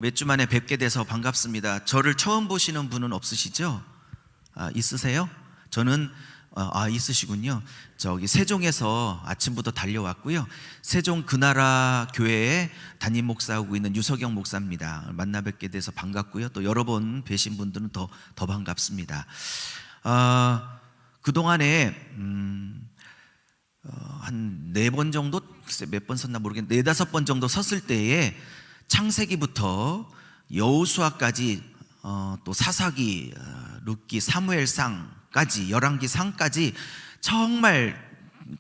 몇 주 만에 뵙게 돼서 반갑습니다. 저를 처음 보시는 분은 없으시죠? 있으세요? 저는 있으시군요. 저기 세종에서 아침부터 달려왔고요. 세종 그나라 교회에 담임 목사하고 있는 유석영 목사입니다. 만나 뵙게 돼서 반갑고요. 또 여러 번 뵈신 분들은 더 반갑습니다. 그동안에 한 4번 정도, 글쎄 몇 번 섰나 모르겠는데 4-5번 정도 섰을 때에 창세기부터 여호수아까지 또 사사기, 룻기, 사무엘상까지, 열왕기상까지 정말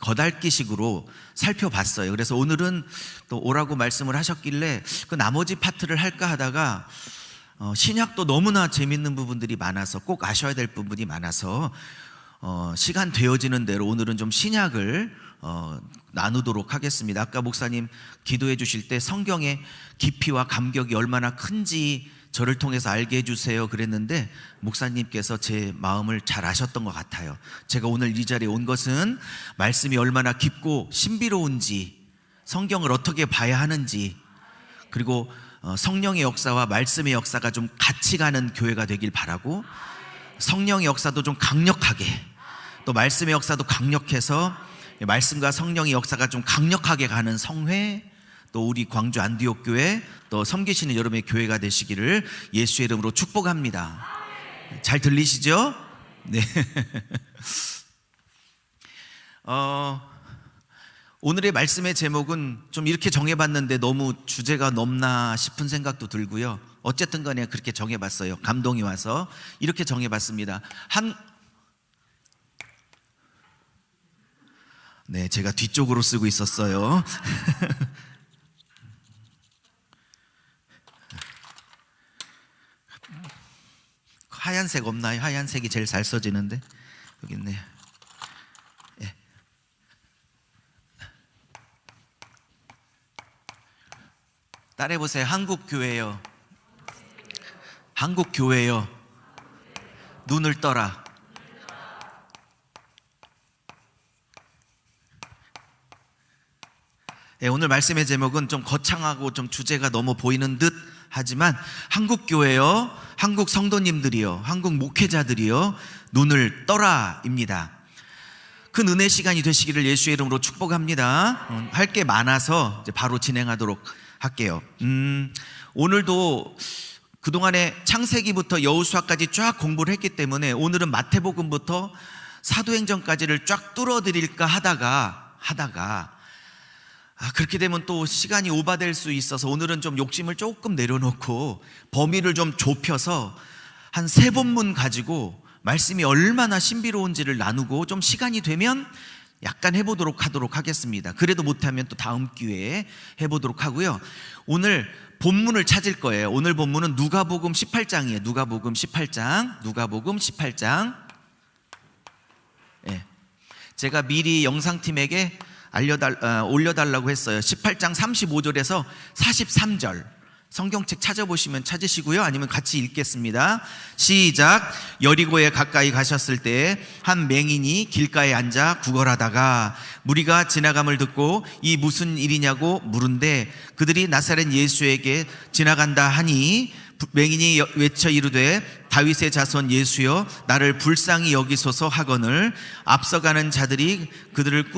거달기식으로 살펴봤어요. 그래서 오늘은 또 오라고 말씀을 하셨길래 그 나머지 파트를 할까 하다가 신약도 너무나 재밌는 부분들이 많아서 꼭 아셔야 될 부분이 많아서 시간 되어지는 대로 오늘은 좀 신약을 나누도록 하겠습니다. 아까 목사님 기도해 주실 때 성경의 깊이와 감격이 얼마나 큰지 저를 통해서 알게 해주세요 그랬는데 목사님께서 제 마음을 잘 아셨던 것 같아요. 제가 오늘 이 자리에 온 것은 말씀이 얼마나 깊고 신비로운지, 성경을 어떻게 봐야 하는지, 그리고 성령의 역사와 말씀의 역사가 좀 같이 가는 교회가 되길 바라고, 성령의 역사도 좀 강력하게, 또 말씀의 역사도 강력해서 말씀과 성령의 역사가 좀 강력하게 가는 성회, 또 우리 광주 안디옥 교회, 또 섬기시는 여러분의 교회가 되시기를 예수의 이름으로 축복합니다. 잘 들리시죠? 네. 오늘의 말씀의 제목은 좀 이렇게 정해봤는데 너무 주제가 넘나 싶은 생각도 들고요. 어쨌든 간에 그렇게 정해봤어요. 감동이 와서 이렇게 정해봤습니다. 네, 제가 뒤쪽으로 쓰고 있었어요. 하얀색 없나요? 하얀색이 제일 잘 써지는데 여기 있네요. 네. 따라해보세요. 한국교회요, 한국교회요, 눈을 떠라. 네, 오늘 말씀의 제목은 좀 거창하고 좀 주제가 너무 보이는 듯 하지만 한국교회요, 한국 성도님들이요, 한국 목회자들이요, 눈을 떠라입니다. 큰 은혜 시간이 되시기를 예수의 이름으로 축복합니다. 할 게 많아서 이제 바로 진행하도록 할게요. 오늘도 그동안에 창세기부터 여호수아까지 쫙 공부를 했기 때문에 오늘은 마태복음부터 사도행전까지를 쫙 뚫어드릴까 하다가 그렇게 되면 또 시간이 오바될 수 있어서 오늘은 좀 욕심을 조금 내려놓고 범위를 좀 좁혀서 한 3본문 가지고 말씀이 얼마나 신비로운지를 나누고 좀 시간이 되면 약간 해보도록 하겠습니다. 그래도 못하면 또 다음 기회에 해보도록 하고요. 오늘 본문을 찾을 거예요. 오늘 본문은 누가복음 18장이에요. 누가복음 18장. 네. 제가 미리 영상팀에게 올려달라고 했어요. 18장 35절에서 43절 성경책 찾아보시면 찾으시고요. 아니면 같이 읽겠습니다. 시작. 여리고에 가까이 가셨을 때 한 맹인이 길가에 앉아 구걸하다가 무리가 지나감을 듣고 이 무슨 일이냐고 물은데 그들이 나사렛 예수에게 지나간다 하니 맹인이 외쳐 이르되 다윗의 자손 예수여 나를 불쌍히 여기소서 하거늘 앞서가는 자들이 그들을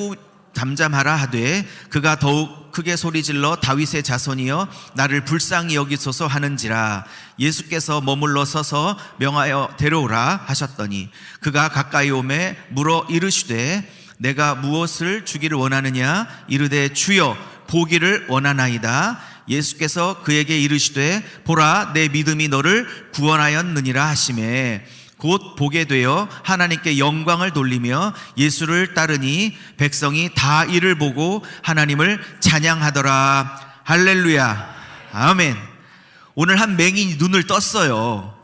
잠잠하라 하되 그가 더욱 크게 소리질러 다윗의 자손이여 나를 불쌍히 여기소서 하는지라. 예수께서 머물러 서서 명하여 데려오라 하셨더니 그가 가까이 오매 물어 이르시되 내가 무엇을 주기를 원하느냐 이르되 주여 보기를 원하나이다. 예수께서 그에게 이르시되 보라 내 믿음이 너를 구원하였느니라 하시매 곧 보게 되어 하나님께 영광을 돌리며 예수를 따르니 백성이 다 이를 보고 하나님을 찬양하더라. 할렐루야. 아멘. 오늘 한 맹인이 눈을 떴어요.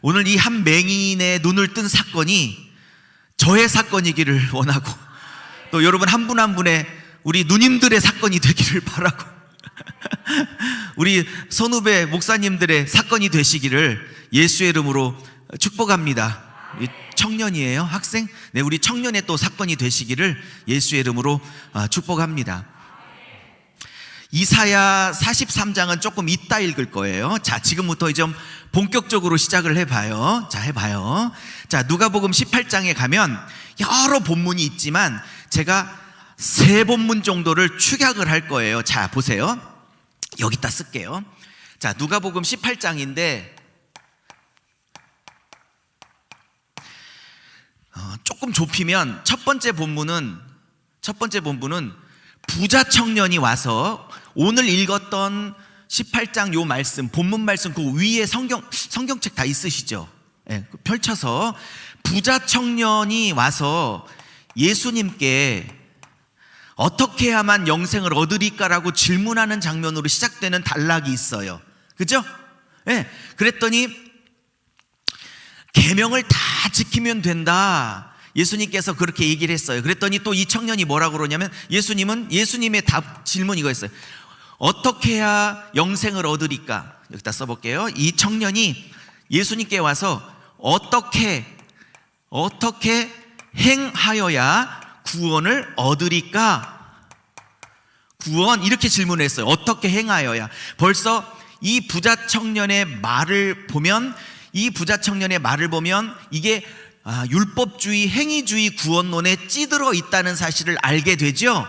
오늘 이 한 맹인의 눈을 뜬 사건이 저의 사건이기를 원하고 또 여러분 한 분 한 분의 우리 누님들의 사건이 되기를 바라고 우리 선후배 목사님들의 사건이 되시기를 예수의 이름으로 축복합니다. 청년이에요? 학생? 네, 우리 청년의 또 사건이 되시기를 예수의 이름으로 축복합니다. 이사야 43장은 조금 이따 읽을 거예요. 자, 지금부터 좀 본격적으로 시작을 해봐요. 자, 해봐요. 자, 누가복음 18장에 가면 여러 본문이 있지만 제가 3본문 정도를 축약을 할 거예요. 자, 보세요. 여기다 쓸게요. 자, 누가복음 18장인데 조금 좁히면 첫 번째 본문은 부자 청년이 와서 오늘 읽었던 18장 요 말씀, 본문 말씀 그 위에 성경책 다 있으시죠? 네, 펼쳐서 부자 청년이 와서 예수님께 어떻게 해야만 영생을 얻으리까라고 질문하는 장면으로 시작되는 단락이 있어요. 그죠? 네, 그랬더니 계명을 다 지키면 된다. 예수님께서 그렇게 얘기를 했어요. 그랬더니 또 이 청년이 뭐라고 그러냐면 예수님의 질문 이거였어요. 어떻게 해야 영생을 얻으리까? 여기다 써볼게요. 이 청년이 예수님께 와서 어떻게 행하여야 구원을 얻으리까? 구원 이렇게 질문을 했어요. 어떻게 행하여야? 벌써 이 부자 청년의 말을 보면 이게 율법주의, 행위주의 구원론에 찌들어 있다는 사실을 알게 되죠.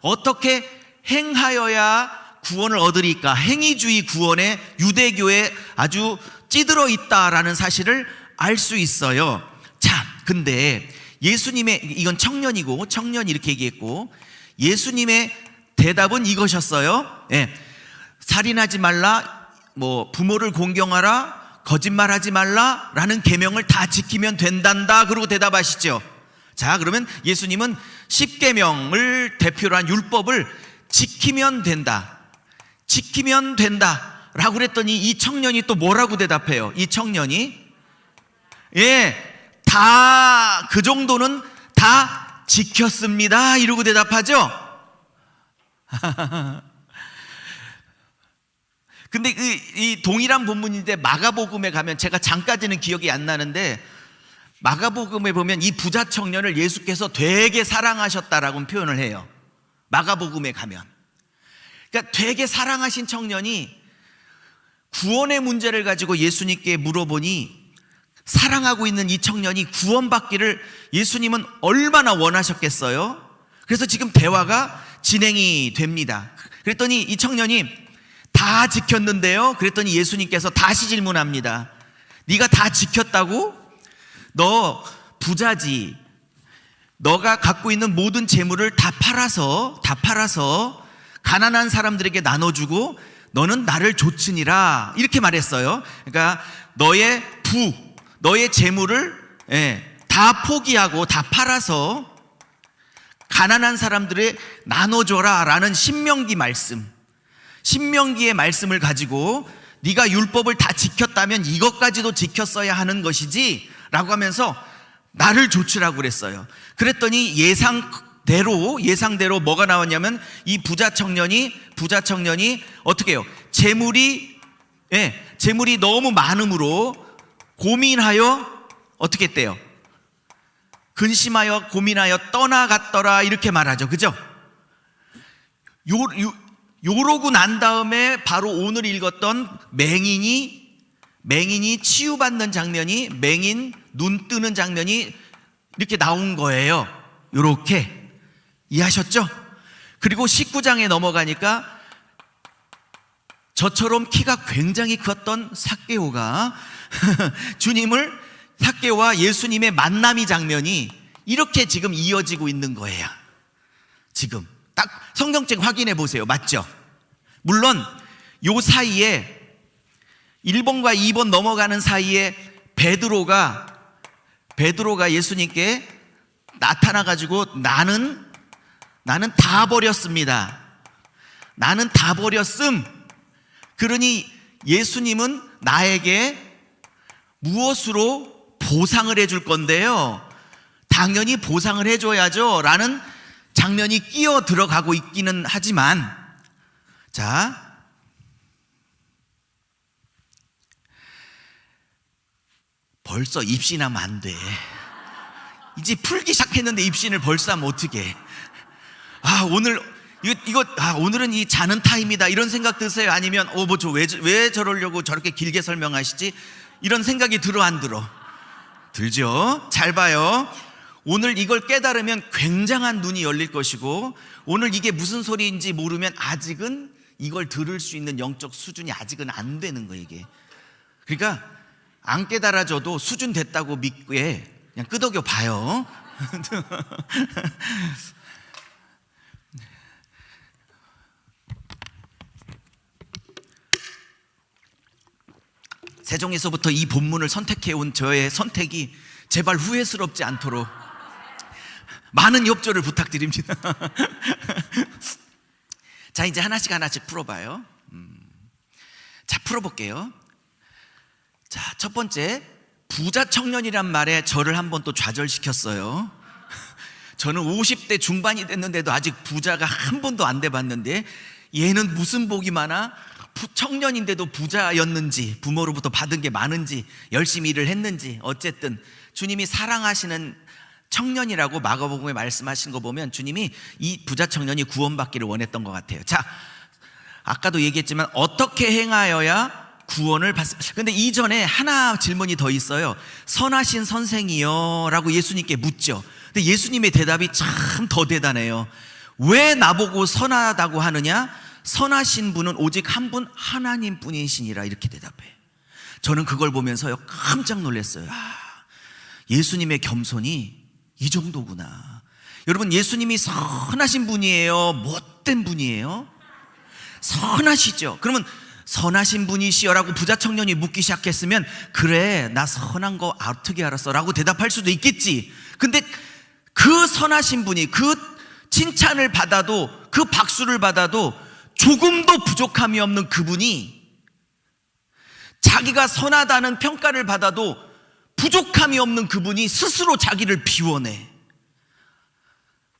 어떻게 행하여야 구원을 얻으리까? 행위주의 구원에 유대교에 아주 찌들어 있다라는 사실을 알 수 있어요. 자, 근데 예수님의, 이건 청년이고 청년이 이렇게 얘기했고 예수님의 대답은 이것이었어요. 예, 살인하지 말라, 부모를 공경하라, 거짓말하지 말라라는 계명을 다 지키면 된단다. 그러고 대답하시죠. 자, 그러면 예수님은 10계명을 대표로 한 율법을 지키면 된다 라고 그랬더니 이 청년이 또 뭐라고 대답해요? 이 청년이 다 그 정도는 다 지켰습니다 이러고 대답하죠. 근데 이 동일한 본문인데 마가복음에 가면 제가 장까지는 기억이 안 나는데 마가복음에 보면 이 부자 청년을 예수께서 되게 사랑하셨다라고 표현을 해요. 마가복음에 가면. 그러니까 되게 사랑하신 청년이 구원의 문제를 가지고 예수님께 물어보니 사랑하고 있는 이 청년이 구원받기를 예수님은 얼마나 원하셨겠어요? 그래서 지금 대화가 진행이 됩니다. 그랬더니 이 청년이 다 지켰는데요. 그랬더니 예수님께서 다시 질문합니다. 네가 다 지켰다고? 너 부자지. 너가 갖고 있는 모든 재물을 다 팔아서 가난한 사람들에게 나눠주고 너는 나를 좇으니라 이렇게 말했어요. 그러니까 너의 재물을 다 포기하고 다 팔아서 가난한 사람들에 나눠줘라 라는 신명기의 말씀을 가지고 네가 율법을 다 지켰다면 이것까지도 지켰어야 하는 것이지 라고 하면서 나를 좇으라고 그랬어요. 그랬더니 예상대로 뭐가 나왔냐면 이 부자 청년이 어떻게 해요? 재물이 너무 많음으로 고민하여 어떻게 했대요? 근심하여 고민하여 떠나갔더라 이렇게 말하죠. 그죠? 요러고 난 다음에 바로 오늘 읽었던 맹인이 치유받는 장면이, 맹인 눈 뜨는 장면이 이렇게 나온 거예요. 요렇게 이해하셨죠? 그리고 19장에 넘어가니까 저처럼 키가 굉장히 컸던 삭개오가 삭개오와 예수님의 만남이 장면이 이렇게 지금 이어지고 있는 거예요. 지금 딱 성경책 확인해 보세요. 맞죠? 물론 요 사이에 1번과 2번 넘어가는 사이에 베드로가 예수님께 나타나 가지고 나는 다 버렸습니다. 나는 다 버렸음. 그러니 예수님은 나에게 무엇으로 보상을 해줄 건데요? 당연히 보상을 해줘야죠 라는 장면이 끼어 들어가고 있기는 하지만, 자, 벌써 입신하면 안 돼. 이제 풀기 시작했는데 입신을 벌써 하면 어떡해. 오늘 오늘은 이 자는 타임이다 이런 생각 드세요? 아니면 왜 저러려고 저렇게 길게 설명하시지? 이런 생각이 들어 안 들어? 들죠? 잘 봐요. 오늘 이걸 깨달으면 굉장한 눈이 열릴 것이고, 오늘 이게 무슨 소리인지 모르면 아직은 이걸 들을 수 있는 영적 수준이 아직은 안 되는 거예요, 이게. 그러니까 안 깨달아져도 수준 됐다고 믿고에 그냥 끄덕여 봐요. 세종에서부터 이 본문을 선택해온 저의 선택이 제발 후회스럽지 않도록 많은 협조를 부탁드립니다. 자, 이제 하나씩 풀어봐요. 자, 풀어볼게요. 자, 첫 번째, 부자 청년이란 말에 저를 한번 또 좌절시켰어요. 저는 50대 중반이 됐는데도 아직 부자가 한 번도 안 돼봤는데, 얘는 무슨 복이 많아? 청년인데도 부자였는지, 부모로부터 받은 게 많은지, 열심히 일을 했는지, 어쨌든 주님이 사랑하시는 청년이라고 마가복음에 말씀하신 거 보면 주님이 이 부자 청년이 구원받기를 원했던 것 같아요. 자, 아까도 얘기했지만 어떻게 행하여야 구원을 받습니까? 근데 이전에 하나 질문이 더 있어요. 선하신 선생이요 라고 예수님께 묻죠. 근데 예수님의 대답이 참 더 대단해요. 왜 나보고 선하다고 하느냐? 선하신 분은 오직 한 분, 하나님 뿐이시니라, 이렇게 대답해. 저는 그걸 보면서요 깜짝 놀랐어요. 예수님의 겸손이 이 정도구나. 여러분, 예수님이 선하신 분이에요? 못된 분이에요? 선하시죠. 그러면 선하신 분이시여라고 부자 청년이 묻기 시작했으면, 그래, 나 선한 거 어떻게 알았어? 라고 대답할 수도 있겠지. 근데 그 선하신 분이, 그 칭찬을 받아도, 그 박수를 받아도 조금도 부족함이 없는 그분이, 자기가 선하다는 평가를 받아도 부족함이 없는 그분이 스스로 자기를 비워내.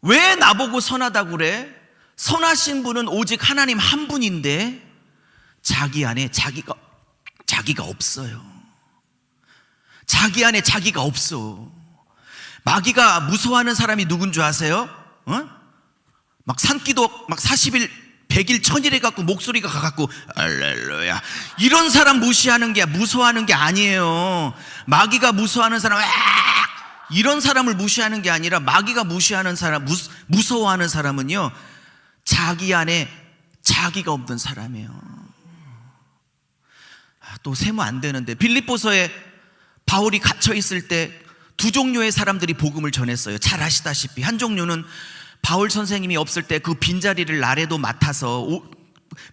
왜 나보고 선하다고 그래? 선하신 분은 오직 하나님 한 분인데 자기 안에 자기가 없어요. 자기 안에 자기가 없어. 마귀가 무서워하는 사람이 누군 줄 아세요? 막 산기도 막 40일 100일 1000일 해갖고 목소리가 가갖고 할렐루야, 이런 사람 무서워하는 게 아니에요. 마귀가 무서워하는 사람, 이런 사람을 무시하는 게 아니라, 마귀가 무시하는 사람, 무서워하는 사람은요, 자기 안에 자기가 없는 사람이에요. 또 세면 안 되는데, 빌립보서에 바울이 갇혀 있을 때 두 종류의 사람들이 복음을 전했어요. 잘 아시다시피 한 종류는 바울 선생님이 없을 때 그 빈자리를 나래도 맡아서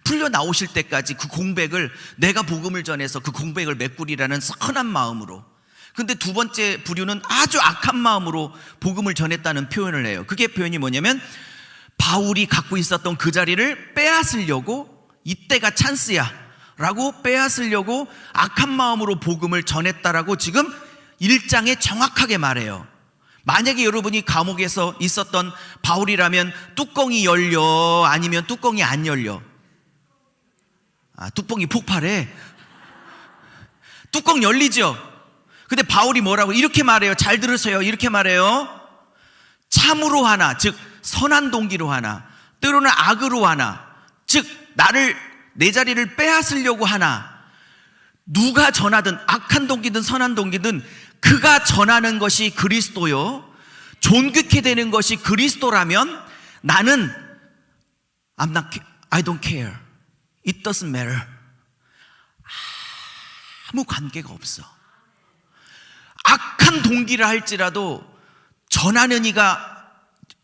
풀려 나오실 때까지 그 공백을, 내가 복음을 전해서 그 공백을 메꾸리라는 선한 마음으로. 근데 두 번째 부류는 아주 악한 마음으로 복음을 전했다는 표현을 해요. 그게 표현이 뭐냐면, 바울이 갖고 있었던 그 자리를 빼앗으려고, 이때가 찬스야 라고 빼앗으려고 악한 마음으로 복음을 전했다라고 지금 1장에 정확하게 말해요. 만약에 여러분이 감옥에서 있었던 바울이라면 뚜껑이 열려, 아니면 뚜껑이 안 열려? 뚜껑이 폭발해. 뚜껑 열리죠. 근데 바울이 뭐라고 이렇게 말해요. 잘 들으세요. 이렇게 말해요. 참으로 하나, 즉 선한 동기로 하나, 때로는 악으로 하나, 즉 내 자리를 빼앗으려고 하나, 누가 전하든 악한 동기든 선한 동기든 그가 전하는 것이 그리스도요, 존귀케 되는 것이 그리스도라면 나는 I don't care. It doesn't matter. 아무 관계가 없어. 악한 동기를 할지라도 전하는 이가,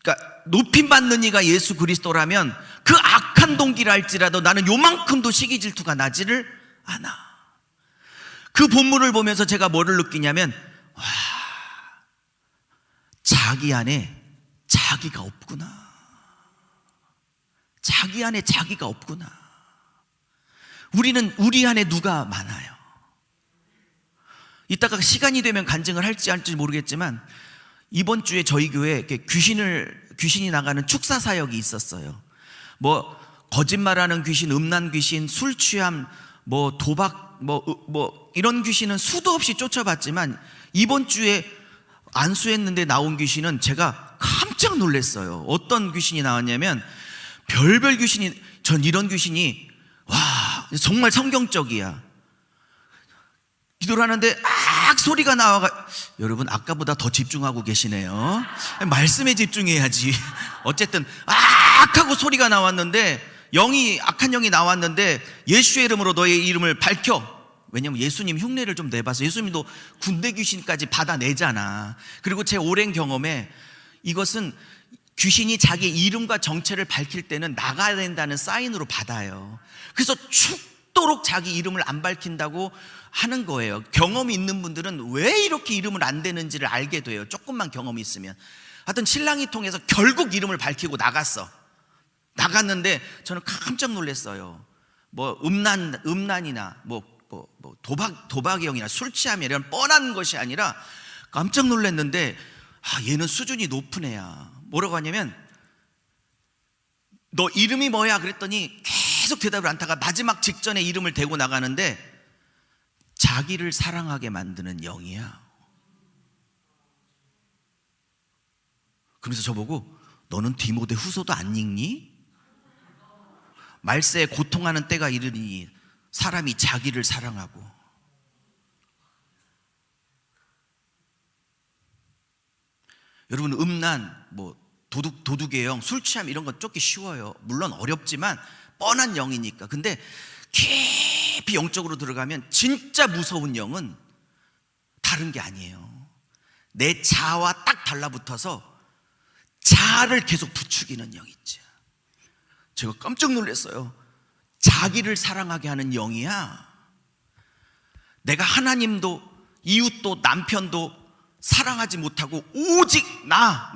그러니까 높임받는 이가 예수 그리스도라면 그 악한 동기를 할지라도 나는 요만큼도 시기 질투가 나지를 않아. 그 본문을 보면서 제가 뭐를 느끼냐면, 자기 안에 자기가 없구나. 자기 안에 자기가 없구나. 우리 안에 누가 많아요? 이따가 시간이 되면 간증을 할지 모르겠지만, 이번 주에 저희 교회에 귀신이 나가는 축사 사역이 있었어요. 뭐 거짓말하는 귀신, 음란 귀신, 술 취함, 뭐 도박, 뭐 이런 귀신은 수도 없이 쫓아봤지만, 이번 주에 안수했는데 나온 귀신은 제가 깜짝 놀랐어요. 어떤 귀신이 나왔냐면, 별별 귀신이, 전 이런 귀신이 와 정말 성경적이야. 기도를 하는데 악 소리가 나와가, 여러분 아까보다 더 집중하고 계시네요. 말씀에 집중해야지. 어쨌든 악 하고 소리가 나왔는데, 악한 영이 나왔는데 예수의 이름으로 너의 이름을 밝혀. 왜냐면 예수님 흉내를 좀 내봐서, 예수님도 군대 귀신까지 받아내잖아. 그리고 제 오랜 경험에 이것은 귀신이 자기 이름과 정체를 밝힐 때는 나가야 된다는 사인으로 받아요. 그래서 죽도록 자기 이름을 안 밝힌다고 하는 거예요. 경험이 있는 분들은 왜 이렇게 이름을 안 대는지를 알게 돼요. 조금만 경험이 있으면. 하여튼 신랑이 통해서 결국 이름을 밝히고 나갔는데 저는 깜짝 놀랐어요. 뭐 음란이나 도박의 영이나 술 취함이 이런 뻔한 것이 아니라 깜짝 놀랐는데, 얘는 수준이 높은 애야. 뭐라고 하냐면, 너 이름이 뭐야? 그랬더니 계속 대답을 안 하다가 마지막 직전에 이름을 대고 나가는데, 자기를 사랑하게 만드는 영이야. 그러면서 저보고, 너는 디모데 후서도 안 읽니? 말세에 고통하는 때가 이르니 사람이 자기를 사랑하고. 여러분, 음란, 도둑의 영, 술 취함 이런 건 쫓기 쉬워요. 물론 어렵지만 뻔한 영이니까. 근데 깊이 영적으로 들어가면 진짜 무서운 영은 다른 게 아니에요. 내 자아와 딱 달라붙어서 자아를 계속 부추기는 영 있지. 제가 깜짝 놀랐어요. 자기를 사랑하게 하는 영이야. 내가 하나님도 이웃도 남편도 사랑하지 못하고 오직 나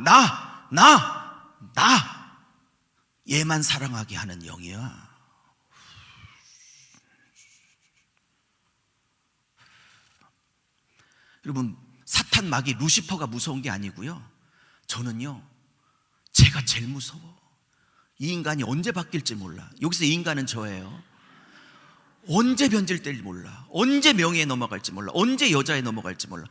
얘만 사랑하게 하는 영이야. 여러분, 사탄 마귀 루시퍼가 무서운 게 아니고요, 저는요 제가 제일 무서워. 이 인간이 언제 바뀔지 몰라. 여기서 이 인간은 저예요. 언제 변질될지 몰라. 언제 명예에 넘어갈지 몰라. 언제 여자에 넘어갈지 몰라.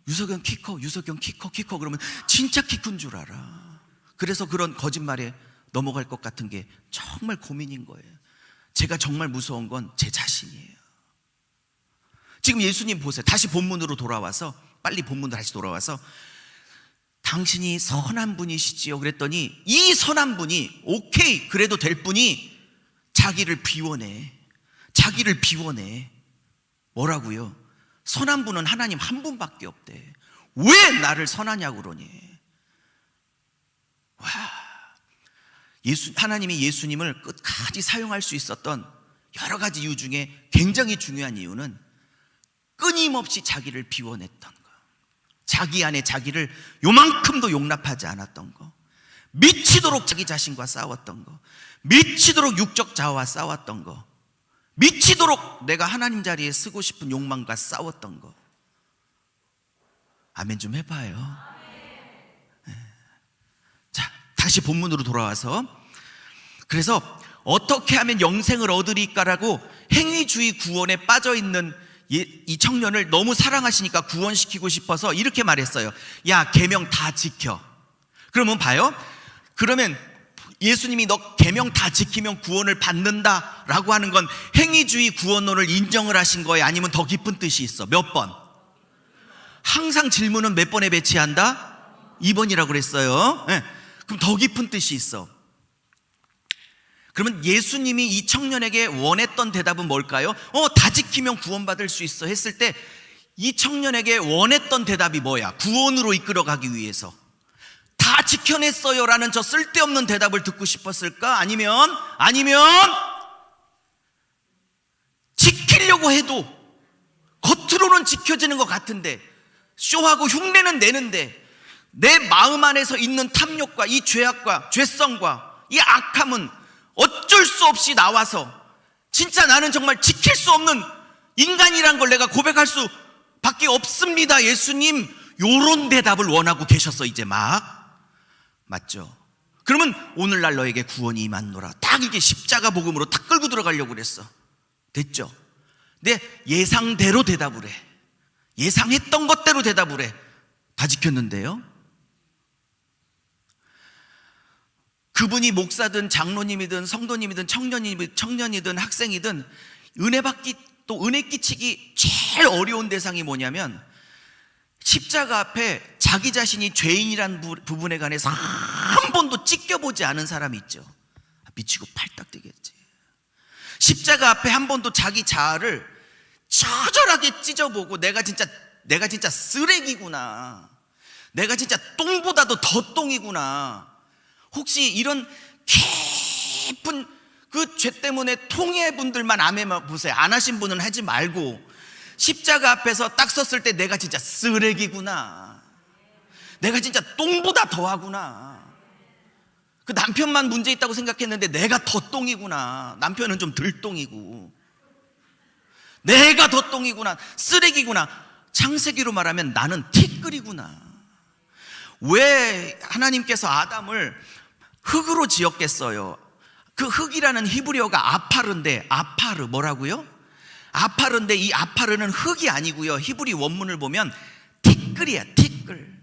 유석영 키 커, 유석영 키 커 그러면 진짜 키 큰 줄 알아. 그래서 그런 거짓말에 넘어갈 것 같은 게 정말 고민인 거예요. 제가 정말 무서운 건 제 자신이에요. 지금 예수님 보세요. 다시 본문으로 돌아와서, 빨리 본문으로 다시 돌아와서, 당신이 선한 분이시지요 그랬더니, 이 선한 분이, 오케이 그래도 될 분이 자기를 비워내. 뭐라고요? 선한 분은 하나님 한 분밖에 없대. 왜 나를 선하냐고 그러니. 와, 하나님이 예수님을 끝까지 사용할 수 있었던 여러 가지 이유 중에 굉장히 중요한 이유는 끊임없이 자기를 비워냈던 거, 자기 안에 자기를 요만큼도 용납하지 않았던 거, 미치도록 자기 자신과 싸웠던 거, 미치도록 육적 자아와 싸웠던 거, 미치도록 내가 하나님 자리에 서고 싶은 욕망과 싸웠던 거. 아멘 좀 해봐요. 네. 자, 다시 본문으로 돌아와서, 그래서 어떻게 하면 영생을 얻으리까라고 행위주의 구원에 빠져있는 이 청년을 너무 사랑하시니까 구원시키고 싶어서 이렇게 말했어요. 야, 계명 다 지켜. 그러면 봐요. 그러면 예수님이 너 계명 다 지키면 구원을 받는다라고 하는 건 행위주의 구원론을 인정을 하신 거예요? 아니면 더 깊은 뜻이 있어? 몇 번? 항상 질문은 몇 번에 배치한다? 2번이라고 그랬어요. 네. 그럼 더 깊은 뜻이 있어. 그러면 예수님이 이 청년에게 원했던 대답은 뭘까요? 다 지키면 구원받을 수 있어 했을 때, 이 청년에게 원했던 대답이 뭐야? 구원으로 이끌어가기 위해서 다 지켜냈어요 라는 저 쓸데없는 대답을 듣고 싶었을까? 아니면 지키려고 해도 겉으로는 지켜지는 것 같은데, 쇼하고 흉내는 내는데, 내 마음 안에서 있는 탐욕과 이 죄악과 죄성과 이 악함은 어쩔 수 없이 나와서 진짜 나는 정말 지킬 수 없는 인간이란 걸 내가 고백할 수밖에 없습니다, 예수님. 요런 대답을 원하고 계셨어. 이제 맞죠? 그러면 오늘날 너에게 구원이 임한노라, 딱 이게 십자가 복음으로 딱 끌고 들어가려고 그랬어. 됐죠? 근데 예상대로 대답을 해. 예상했던 것대로 대답을 해. 다 지켰는데요. 그분이 목사든 장로님이든 성도님이든 청년이든 학생이든 은혜 받기 또 은혜 끼치기 제일 어려운 대상이 뭐냐면 십자가 앞에 자기 자신이 죄인이란 부분에 관해서 한 번도 찢겨보지 않은 사람이 있죠. 미치고 팔딱 뛰겠지. 십자가 앞에 한 번도 자기 자아를 처절하게 찢어보고 내가 진짜 쓰레기구나, 내가 진짜 똥보다도 더 똥이구나, 혹시 이런 깊은 그 죄 때문에 통해 분들만 아멘 보세요. 안 하신 분은 하지 말고 십자가 앞에서 딱 섰을 때 내가 진짜 쓰레기구나, 내가 진짜 똥보다 더하구나, 그 남편만 문제 있다고 생각했는데 내가 더 똥이구나, 남편은 좀 덜 똥이고 내가 더 똥이구나, 쓰레기구나, 창세기로 말하면 나는 티끌이구나. 왜 하나님께서 아담을 흙으로 지었겠어요? 그 흙이라는 히브리어가 아파르인데, 아파르 뭐라고요? 아파르인데 이 아파르는 흙이 아니고요, 히브리 원문을 보면 티끌이야, 티끌.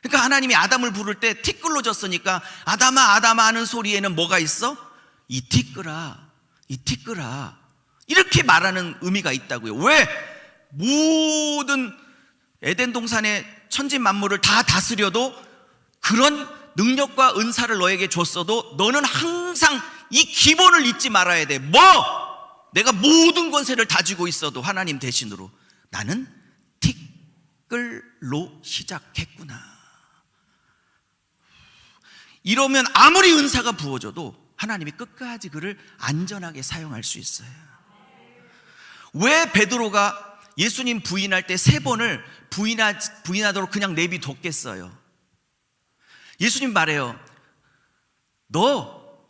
그러니까 하나님이 아담을 부를 때 티끌로 졌으니까 아담아 아담아 하는 소리에는 뭐가 있어? 이 티끌아, 이 티끌아, 이렇게 말하는 의미가 있다고요. 왜? 모든 에덴 동산의 천지 만물을 다 다스려도 그런 능력과 은사를 너에게 줬어도 너는 항상 이 기본을 잊지 말아야 돼. 뭐? 내가 모든 권세를 다지고 있어도 하나님 대신으로 나는 티끌로 시작했구나. 이러면 아무리 은사가 부어져도 하나님이 끝까지 그를 안전하게 사용할 수 있어요. 왜 베드로가 예수님 부인할 때 3번을 부인하도록 그냥 내비뒀겠어요? 예수님 말해요.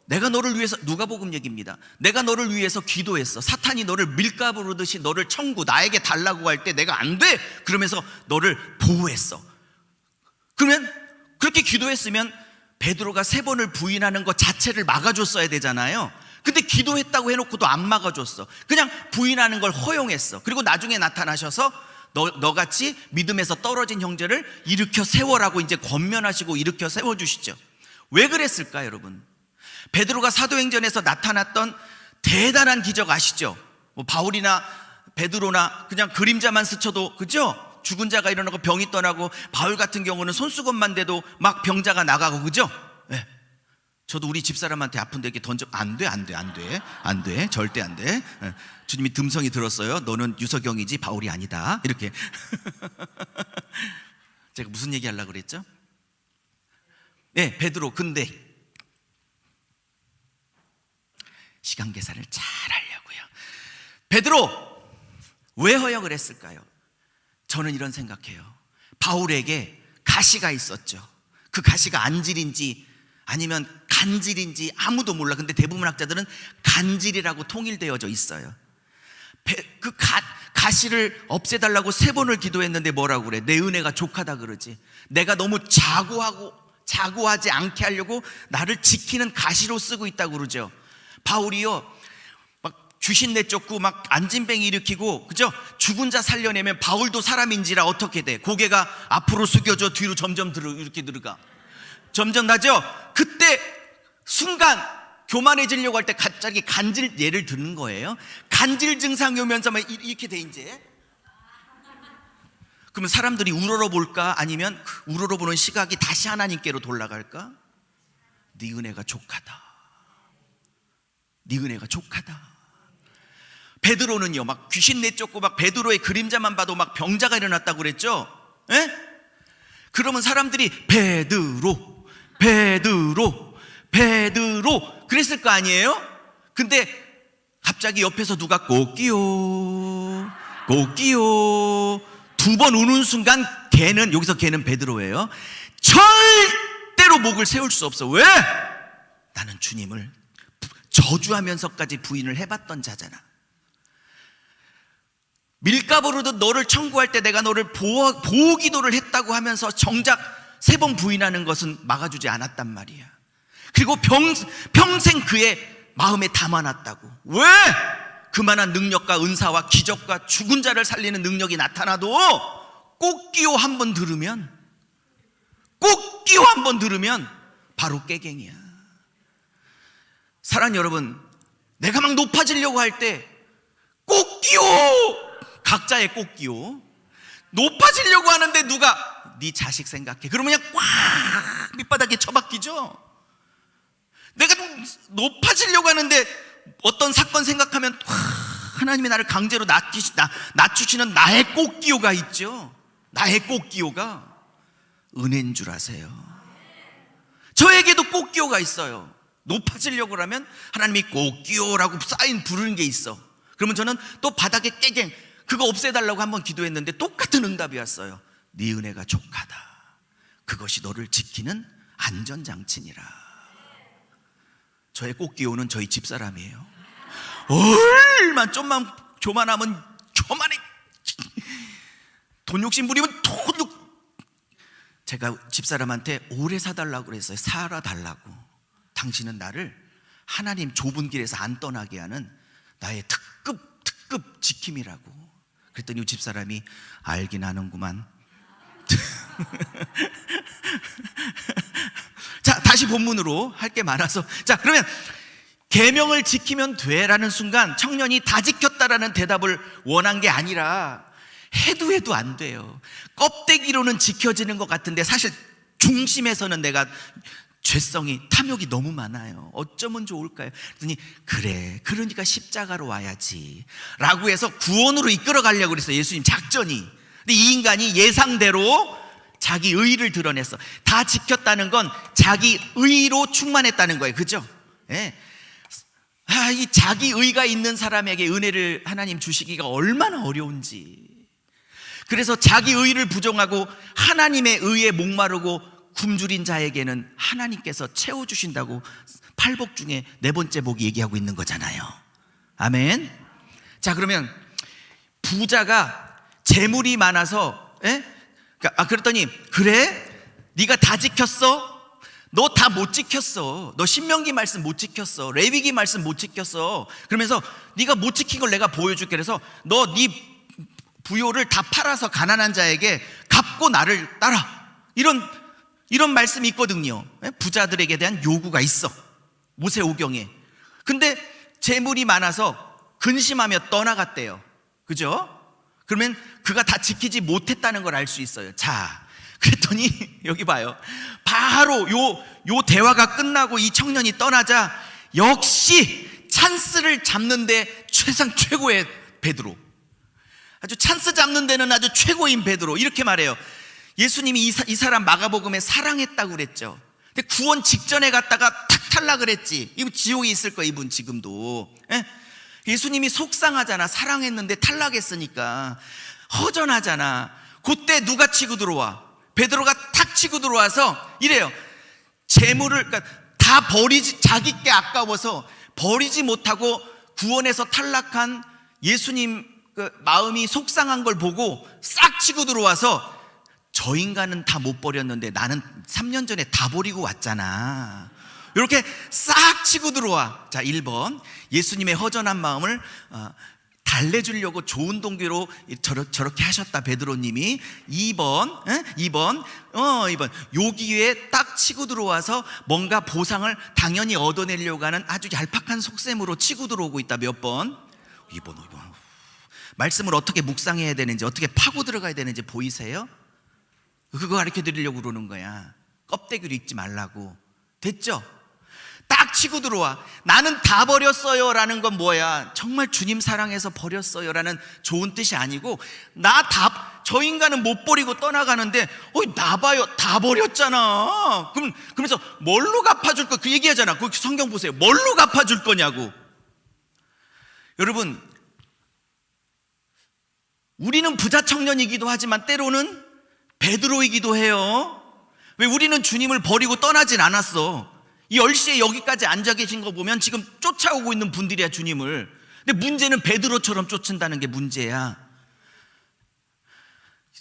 내가 너를 위해서, 누가복음 얘기입니다. 내가 너를 위해서 기도했어. 사탄이 너를 밀가부르듯이 너를 청구, 나에게 달라고 할 때 내가 안 돼! 그러면서 너를 보호했어. 그러면 그렇게 기도했으면 베드로가 3번을 부인하는 것 자체를 막아줬어야 되잖아요. 근데 기도했다고 해놓고도 안 막아줬어. 그냥 부인하는 걸 허용했어. 그리고 나중에 나타나셔서 너같이 믿음에서 떨어진 형제를 일으켜 세워라고 이제 권면하시고 일으켜 세워주시죠. 왜 그랬을까 여러분? 베드로가 사도행전에서 나타났던 대단한 기적 아시죠? 뭐 바울이나 베드로나 그냥 그림자만 스쳐도, 그죠? 죽은 자가 일어나고 병이 떠나고, 바울 같은 경우는 손수건만 대도 막 병자가 나가고, 그죠? 네. 저도 우리 집사람한테 아픈데 이렇게 던져, 안 돼, 절대 안 돼. 네. 주님이 듬성이 들었어요. 너는 유석영이지 바울이 아니다. 이렇게. 제가 무슨 얘기 하려고 그랬죠? 네, 베드로. 근데 시간 계산을 잘 하려고요. 베드로 왜 허역을 했을까요? 저는 이런 생각해요. 바울에게 가시가 있었죠. 그 가시가 안질인지 아니면 간질인지 아무도 몰라. 근데 대부분 학자들은 간질이라고 통일되어져 있어요. 그 가시를 없애달라고 3번을 기도했는데 뭐라고 그래? 내 은혜가 족하다 그러지. 내가 너무 자고하지 않게 하려고 나를 지키는 가시로 쓰고 있다고 그러죠. 바울이요, 막 귀신 내쫓고 막 안진뱅이 일으키고, 그죠? 죽은 자 살려내면 바울도 사람인지라 어떻게 돼? 고개가 앞으로 숙여져 뒤로 점점 이렇게 들어가. 점점 나죠? 그때 순간 교만해지려고 할 때 갑자기 간질 예를 드는 거예요. 간질 증상이 오면서 막 이렇게 돼 이제. 그러면 사람들이 우러러볼까? 아니면 우러러보는 시각이 다시 하나님께로 돌아갈까? 네 은혜가 족하다. 네 은혜가 족하다. 베드로는요, 막 귀신 내쫓고 막 베드로의 그림자만 봐도 막 병자가 일어났다고 그랬죠? 에? 그러면 사람들이 베드로 그랬을 거 아니에요? 근데 갑자기 옆에서 누가 꼭끼요 2번 우는 순간 여기서 걔는 베드로예요. 절대로 목을 세울 수 없어. 왜? 나는 주님을 저주하면서까지 부인을 해봤던 자잖아. 밀가부르듯 너를 청구할 때 내가 너를 보호 기도를 했다고 하면서 정작 3번 부인하는 것은 막아주지 않았단 말이야. 그리고 평생 그의 마음에 담아놨다고. 왜? 그만한 능력과 은사와 기적과 죽은 자를 살리는 능력이 나타나도 꼭끼요 한 번 들으면 바로 깨갱이야. 사랑하는 여러분, 내가 막 높아지려고 할 때 꽃기호, 각자의 꽃기호. 높아지려고 하는데 누가 네 자식 생각해, 그러면 그냥 꽉 밑바닥에 처박히죠. 내가 높아지려고 하는데 어떤 사건 생각하면 하나님이 나를 강제로 낮추시는 나의 꽃기호가 있죠. 나의 꽃기호가 은혜인 줄 아세요? 저에게도 꽃기호가 있어요. 높아지려고 하면 하나님이 꽃기호라고 사인 부르는 게 있어. 그러면 저는 또 바닥에 깨갱 그거 없애달라고 한번 기도했는데 똑같은 응답이 왔어요. 네 은혜가 족하다. 그것이 너를 지키는 안전장치니라. 저의 꽃기호는 저희 집사람이에요. 얼만 좀만 교만하면 교만해, 돈 욕심 부리면 제가 집사람한테 오래 사달라고 그랬어요. 살아달라고. 당신은 나를 하나님 좁은 길에서 안 떠나게 하는 나의 특급 지킴이라고. 그랬더니 집사람이 알긴 하는구만. 자, 다시 본문으로 할 게 많아서. 자, 그러면 계명을 지키면 돼라는 순간 청년이 다 지켰다라는 대답을 원한 게 아니라 해도 안 돼요. 껍데기로는 지켜지는 것 같은데 사실 중심에서는 내가 죄성이, 탐욕이 너무 많아요. 어쩌면 좋을까요? 그랬더니 그래, 그러니까 십자가로 와야지 라고 해서 구원으로 이끌어 가려고 그랬어요. 예수님 작전이. 근데 이 인간이 예상대로 자기 의의를 드러냈어. 다 지켰다는 건 자기 의의로 충만했다는 거예요. 그죠? 예. 이 자기 의의가 있는 사람에게 은혜를 하나님 주시기가 얼마나 어려운지. 그래서 자기 의의를 부정하고 하나님의 의의에 목마르고 굶주린 자에게는 하나님께서 채워주신다고 팔복 중에 네 번째 복이 얘기하고 있는 거잖아요. 아멘. 자, 그러면 부자가 재물이 많아서 그랬더니 그래? 네가 다 지켰어? 너 다 못 지켰어. 너 신명기 말씀 못 지켰어. 레위기 말씀 못 지켰어. 그러면서 네가 못 지킨 걸 내가 보여줄게. 그래서 너 네 부요를 다 팔아서 가난한 자에게 갚고 나를 따라. 이런 말씀이 있거든요. 부자들에게 대한 요구가 있어, 모세오경에. 근데 재물이 많아서 근심하며 떠나갔대요. 그죠? 그러면 그가 다 지키지 못했다는 걸 알 수 있어요. 자, 그랬더니 여기 봐요. 바로 요 대화가 끝나고 이 청년이 떠나자 역시 찬스를 잡는데 최고의 베드로, 아주 찬스 잡는 데는 아주 최고인 베드로, 이렇게 말해요. 예수님이 이 사람 마가복음에 사랑했다고 그랬죠. 근데 구원 직전에 갔다가 탁 탈락을 했지. 이분 지옥에 있을 거야, 이분 지금도. 예수님이 속상하잖아. 사랑했는데 탈락했으니까 허전하잖아. 그때 누가 치고 들어와? 베드로가 탁 치고 들어와서 이래요. 재물을 다 버리지, 자기 게 아까워서 버리지 못하고 구원에서 탈락한 예수님 마음이 속상한 걸 보고 싹 치고 들어와서 저 인간은 다 못 버렸는데 나는 3년 전에 다 버리고 왔잖아. 이렇게 싹 치고 들어와. 자, 1번 예수님의 허전한 마음을 달래주려고 좋은 동기로 저렇게 하셨다, 베드로님이. 2번 요 기회에 딱 치고 들어와서 뭔가 보상을 당연히 얻어내려고 하는 아주 얄팍한 속셈으로 치고 들어오고 있다. 몇 번? 2번. 말씀을 어떻게 묵상해야 되는지, 어떻게 파고 들어가야 되는지 보이세요? 그거 가르쳐 드리려고 그러는 거야. 껍데기로 읽지 말라고. 됐죠? 딱 치고 들어와. 나는 다 버렸어요 라는 건 뭐야? 정말 주님 사랑해서 버렸어요 라는 좋은 뜻이 아니고, 저 인간은 못 버리고 떠나가는데 나 봐요, 다 버렸잖아. 그러면서 뭘로 갚아줄 거, 그 얘기하잖아. 그 성경 보세요. 뭘로 갚아줄 거냐고. 여러분, 우리는 부자 청년이기도 하지만 때로는 베드로이기도 해요. 왜? 우리는 주님을 버리고 떠나진 않았어. 이 10시에 여기까지 앉아 계신 거 보면 지금 쫓아오고 있는 분들이야, 주님을. 근데 문제는 베드로처럼 쫓는다는 게 문제야.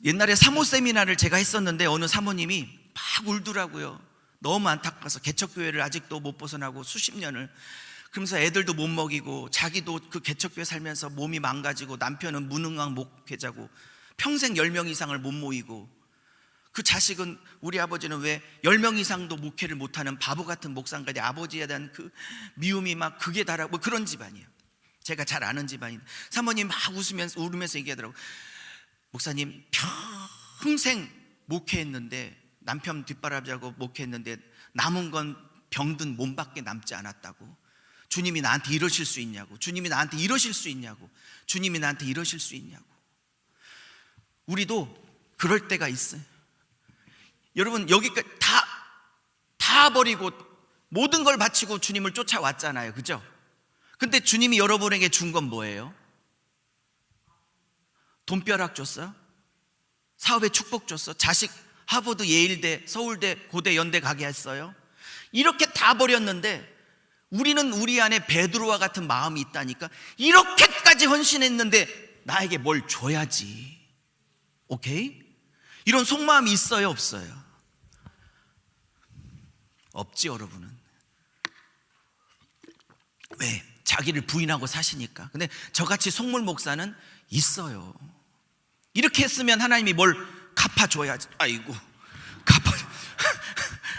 옛날에 사모 세미나를 제가 했었는데 어느 사모님이 막 울더라고요. 너무 안타까워서 개척교회를 아직도 못 벗어나고 수십 년을. 그러면서 애들도 못 먹이고 자기도 그 개척교회 살면서 몸이 망가지고 남편은 무능한 목회자고 평생 10명 이상을 못 모이고 그 자식은, 우리 아버지는 왜 10명 이상도 목회를 못하는 바보 같은 목사인가지, 아버지에 대한 그 미움이 막 극에 달하고 뭐 그런 집안이에요. 제가 잘 아는 집안인데 사모님 막 울으면서 얘기하더라고. 목사님 평생 목회했는데, 남편 뒷바라지하고 목회했는데 남은 건 병든 몸밖에 남지 않았다고. 주님이 나한테 이러실 수 있냐고. 주님이 나한테 이러실 수 있냐고. 주님이 나한테 이러실 수 있냐고. 우리도 그럴 때가 있어요. 여러분, 여기까지 다 버리고 모든 걸 바치고 주님을 쫓아왔잖아요, 그죠? 근데 주님이 여러분에게 준 건 뭐예요? 돈벼락 줬어요? 사업에 축복 줬어? 자식 하버드, 예일대, 서울대, 고대, 연대 가게 했어요? 이렇게 다 버렸는데 우리는 우리 안에 베드로와 같은 마음이 있다니까. 이렇게까지 헌신했는데 나에게 뭘 줘야지. 오케이? 이런 속마음이 있어요, 없어요? 없지, 여러분은. 왜? 자기를 부인하고 사시니까. 근데 저같이 속물 목사는 있어요. 이렇게 했으면 하나님이 뭘 갚아줘야지. 아이고,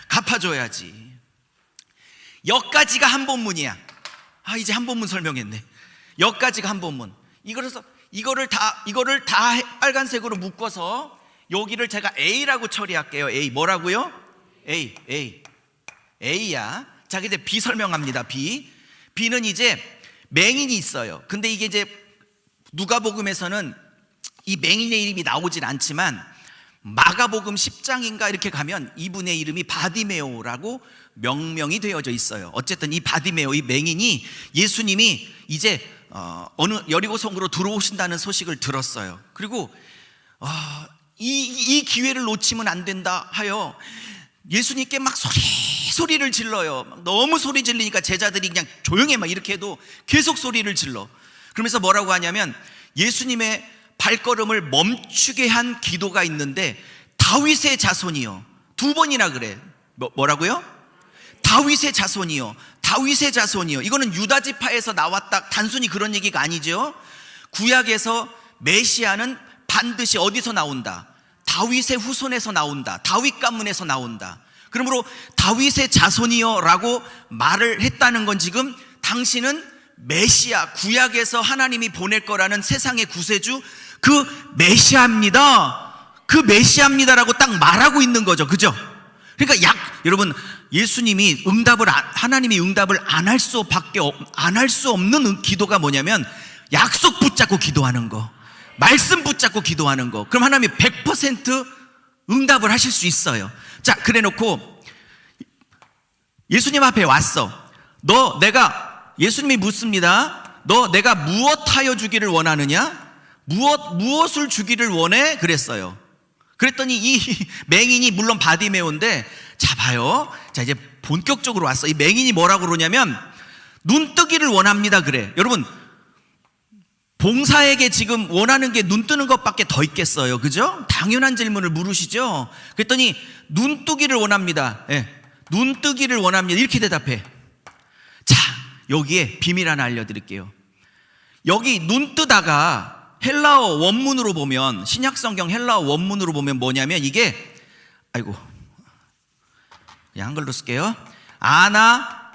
갚아줘야지. 여기까지가 한 본문이야. 이제 한 본문 설명했네. 여기까지가 한 본문. 이거를 다 빨간색으로 묶어서 여기를 제가 A라고 처리할게요. A. 뭐라고요? A야. 자, 근데 B 설명합니다. B는 이제 맹인이 있어요. 근데 이게 이제 누가복음에서는 이 맹인의 이름이 나오진 않지만 마가복음 10장인가 이렇게 가면 이분의 이름이 바디메오라고 명명이 되어져 있어요. 어쨌든 이 바디메오, 이 맹인이 예수님이 이제 어느 여리고성으로 들어오신다는 소식을 들었어요. 그리고 이 기회를 놓치면 안 된다 하여 예수님께 막 소리를 질러요. 막 너무 소리 질리니까 제자들이 그냥 조용해 막 이렇게 해도 계속 소리를 질러. 그러면서 뭐라고 하냐면, 예수님의 발걸음을 멈추게 한 기도가 있는데 다윗의 자손이요. 2번이나 그래. 뭐라고요? 다윗의 자손이요. 다윗의 자손이요. 이거는 유다 지파에서 나왔다, 단순히 그런 얘기가 아니죠. 구약에서 메시아는 반드시 어디서 나온다? 다윗의 후손에서 나온다. 다윗 가문에서 나온다. 그러므로 다윗의 자손이요 라고 말을 했다는 건 지금 당신은 메시아, 구약에서 하나님이 보낼 거라는 세상의 구세주, 그 메시아입니다라고 딱 말하고 있는 거죠. 그죠? 그러니까 여러분, 예수님이 하나님이 응답을 안 할 수 없는 기도가 뭐냐면 약속 붙잡고 기도하는 거, 말씀 붙잡고 기도하는 거. 그럼 하나님이 100% 응답을 하실 수 있어요. 자, 그래 놓고 예수님 앞에 왔어. 예수님이 묻습니다. 내가 무엇 하여 주기를 원하느냐? 무엇을 주기를 원해? 그랬어요. 그랬더니 이 맹인이, 물론 바디메오인데, 자 봐요. 자, 이제 본격적으로 왔어. 이 맹인이 뭐라고 그러냐면 눈뜨기를 원합니다 그래. 여러분, 봉사에게 지금 원하는 게 눈 뜨는 것밖에 더 있겠어요, 그죠? 당연한 질문을 물으시죠. 그랬더니 눈뜨기를 원합니다. 눈뜨기를 원합니다. 이렇게 대답해. 자, 여기에 비밀 하나 알려드릴게요. 여기 눈 뜨다가 헬라어 원문으로 보면, 신약성경 헬라어 원문으로 보면 뭐냐면, 이게 한글로 쓸게요. 아나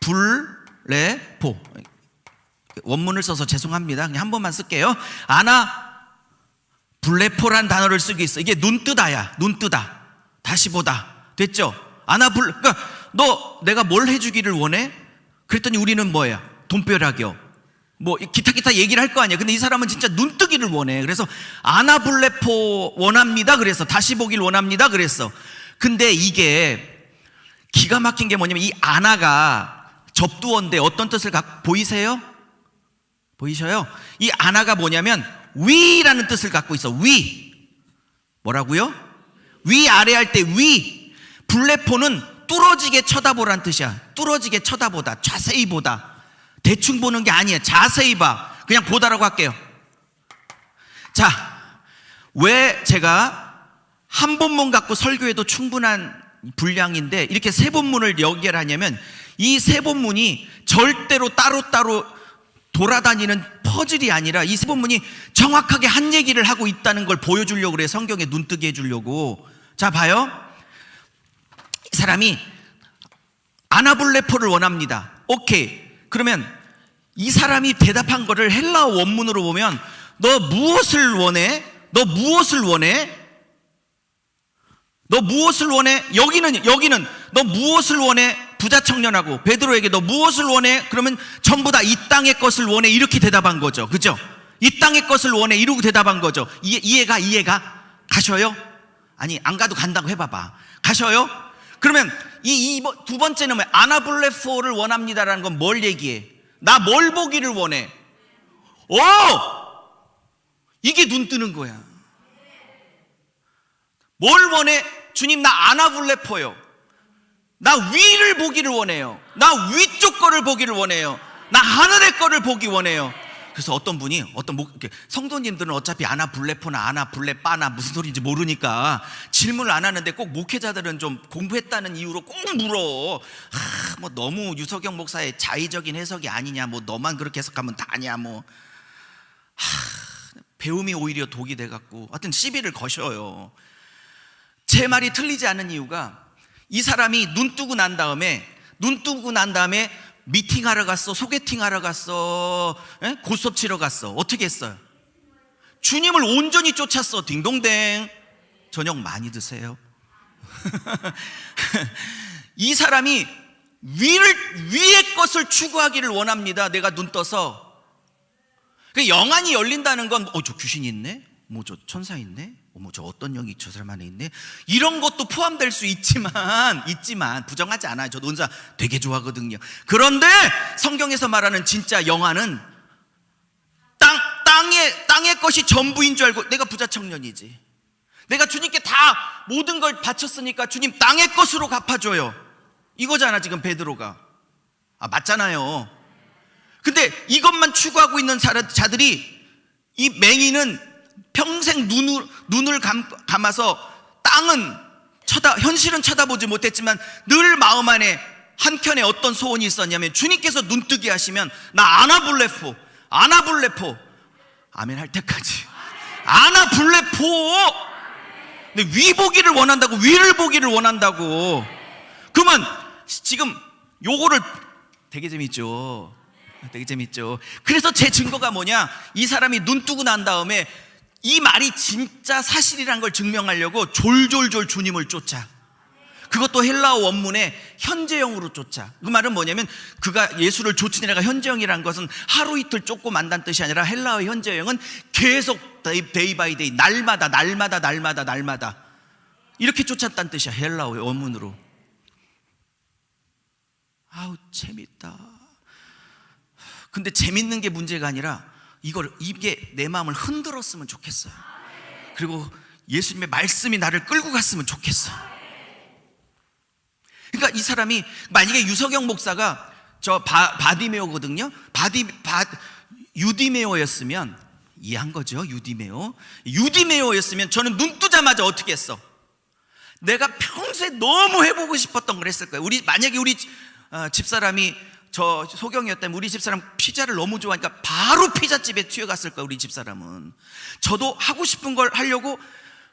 불레포. 원문을 써서 죄송합니다. 그냥 한 번만 쓸게요. 아나 불레포란 단어를 쓰고 있어. 이게 눈 뜨다야. 눈 뜨다, 다시 보다. 됐죠? 그러니까 내가 뭘 해주기를 원해? 그랬더니 우리는 뭐야? 돈벼락이요. 뭐 기타 얘기를 할 거 아니야. 근데 이 사람은 진짜 눈 뜨기를 원해. 그래서 아나 불레포 원합니다 그래서, 다시 보길 원합니다 그랬어. 근데 이게 기가 막힌 게 뭐냐면, 이 아나가 접두어인데 어떤 뜻을 보이세요? 보이셔요? 이 아나가 뭐냐면 위라는 뜻을 갖고 있어. 위. 뭐라고요? 위 아래 할 때 위. 블레포는 뚫어지게 쳐다보란 뜻이야. 뚫어지게 쳐다보다, 자세히 보다. 대충 보는 게 아니야. 자세히 봐. 그냥 보다라고 할게요. 자, 왜 제가 한 본문 갖고 설교해도 충분한 분량인데 이렇게 세 본문을 연결하냐면, 이 세 본문이 절대로 따로따로 돌아다니는 퍼즐이 아니라 이 세 본문이 정확하게 한 얘기를 하고 있다는 걸 보여주려고 그래. 성경에 눈뜨게 해주려고. 자, 봐요. 이 사람이 아나블레포를 원합니다. 오케이. 그러면 이 사람이 대답한 거를 헬라어 원문으로 보면 너 무엇을 원해? 너 무엇을 원해? 너 무엇을 원해? 여기는 너 무엇을 원해? 부자 청년하고 베드로에게 너 무엇을 원해? 그러면 전부 다 이 땅의 것을 원해, 이렇게 대답한 거죠. 그죠? 이 땅의 것을 원해, 이러고 대답한 거죠. 이해가? 가셔요? 아니, 안 가도 간다고 해봐봐. 가셔요? 그러면 이 두 번째는 뭐야? 아나블레포를 원합니다라는 건 뭘 얘기해? 나 뭘 보기를 원해? 이게 눈 뜨는 거야. 뭘 원해? 주님, 나 아나블레포요. 나 위를 보기를 원해요. 나 위쪽 거를 보기를 원해요. 나 하늘의 거를 보기 원해요. 그래서 어떤 분이 성도님들은 어차피 아나블레포나 아나블레빠나 무슨 소리인지 모르니까 질문을 안 하는데, 꼭 목회자들은 좀 공부했다는 이유로 꼭 물어. 뭐 너무 유석영 목사의 자의적인 해석이 아니냐, 뭐 너만 그렇게 해석하면 다냐, 뭐 배움이 오히려 독이 돼갖고 하여튼 시비를 거셔요. 제 말이 틀리지 않은 이유가, 이 사람이 눈 뜨고 난 다음에 미팅하러 갔어, 소개팅하러 갔어, 고스톱 치러 갔어. 어떻게 했어요? 주님을 온전히 쫓았어. 딩동댕. 저녁 많이 드세요. 이 사람이 위의 것을 추구하기를 원합니다. 내가 눈 떠서. 영안이 열린다는 건 저 귀신이 있네? 뭐 저 천사 있네? 어머 저 어떤 영이 저 사람 안에 있네? 이런 것도 포함될 수 있지만 부정하지 않아요. 저도 은사 되게 좋아하거든요. 그런데 성경에서 말하는 진짜 영안은 땅의 것이 전부인 줄 알고, 내가 부자 청년이지, 내가 주님께 다 모든 걸 바쳤으니까 주님 땅의 것으로 갚아줘요, 이거잖아 지금 베드로가. 맞잖아요. 근데 이것만 추구하고 있는 자들이, 이 맹인은 평생 눈을 감아서 현실은 쳐다보지 못했지만 늘 마음 안에 한켠에 어떤 소원이 있었냐면, 주님께서 눈 뜨게 하시면 나 아나블레포 아멘 할 때까지 아나블레포. 근데 위 보기를 원한다고, 위를 보기를 원한다고. 그러면 지금 요거를 되게 재밌죠. 그래서 제 증거가 뭐냐, 이 사람이 눈 뜨고 난 다음에 이 말이 진짜 사실이란 걸 증명하려고 졸졸졸 주님을 쫓아. 그것도 헬라어 원문에 현재형으로 쫓아. 그 말은 뭐냐면, 그가 예수를 쫓으니라가 현재형이라는 것은 하루 이틀 쫓고 만다는 뜻이 아니라, 헬라어 현재형은 계속 데이 바이 데이, 날마다 이렇게 쫓았다는 뜻이야, 헬라어 원문으로. 아우 재밌다. 근데 재밌는 게 문제가 아니라 이게 내 마음을 흔들었으면 좋겠어요. 그리고 예수님의 말씀이 나를 끌고 갔으면 좋겠어요. 그러니까 이 사람이, 만약에 유석영 목사가 저 바디메오거든요. 유디메오였으면 이해한 거죠. 유디메오였으면 저는 눈 뜨자마자 어떻게 했어? 내가 평소에 너무 해보고 싶었던 걸 했을 거예요. 만약에 우리 집사람이 저 소경이었다면, 우리 집사람 피자를 너무 좋아하니까 바로 피자집에 튀어갔을 거예요. 우리 집사람은. 저도 하고 싶은 걸 하려고,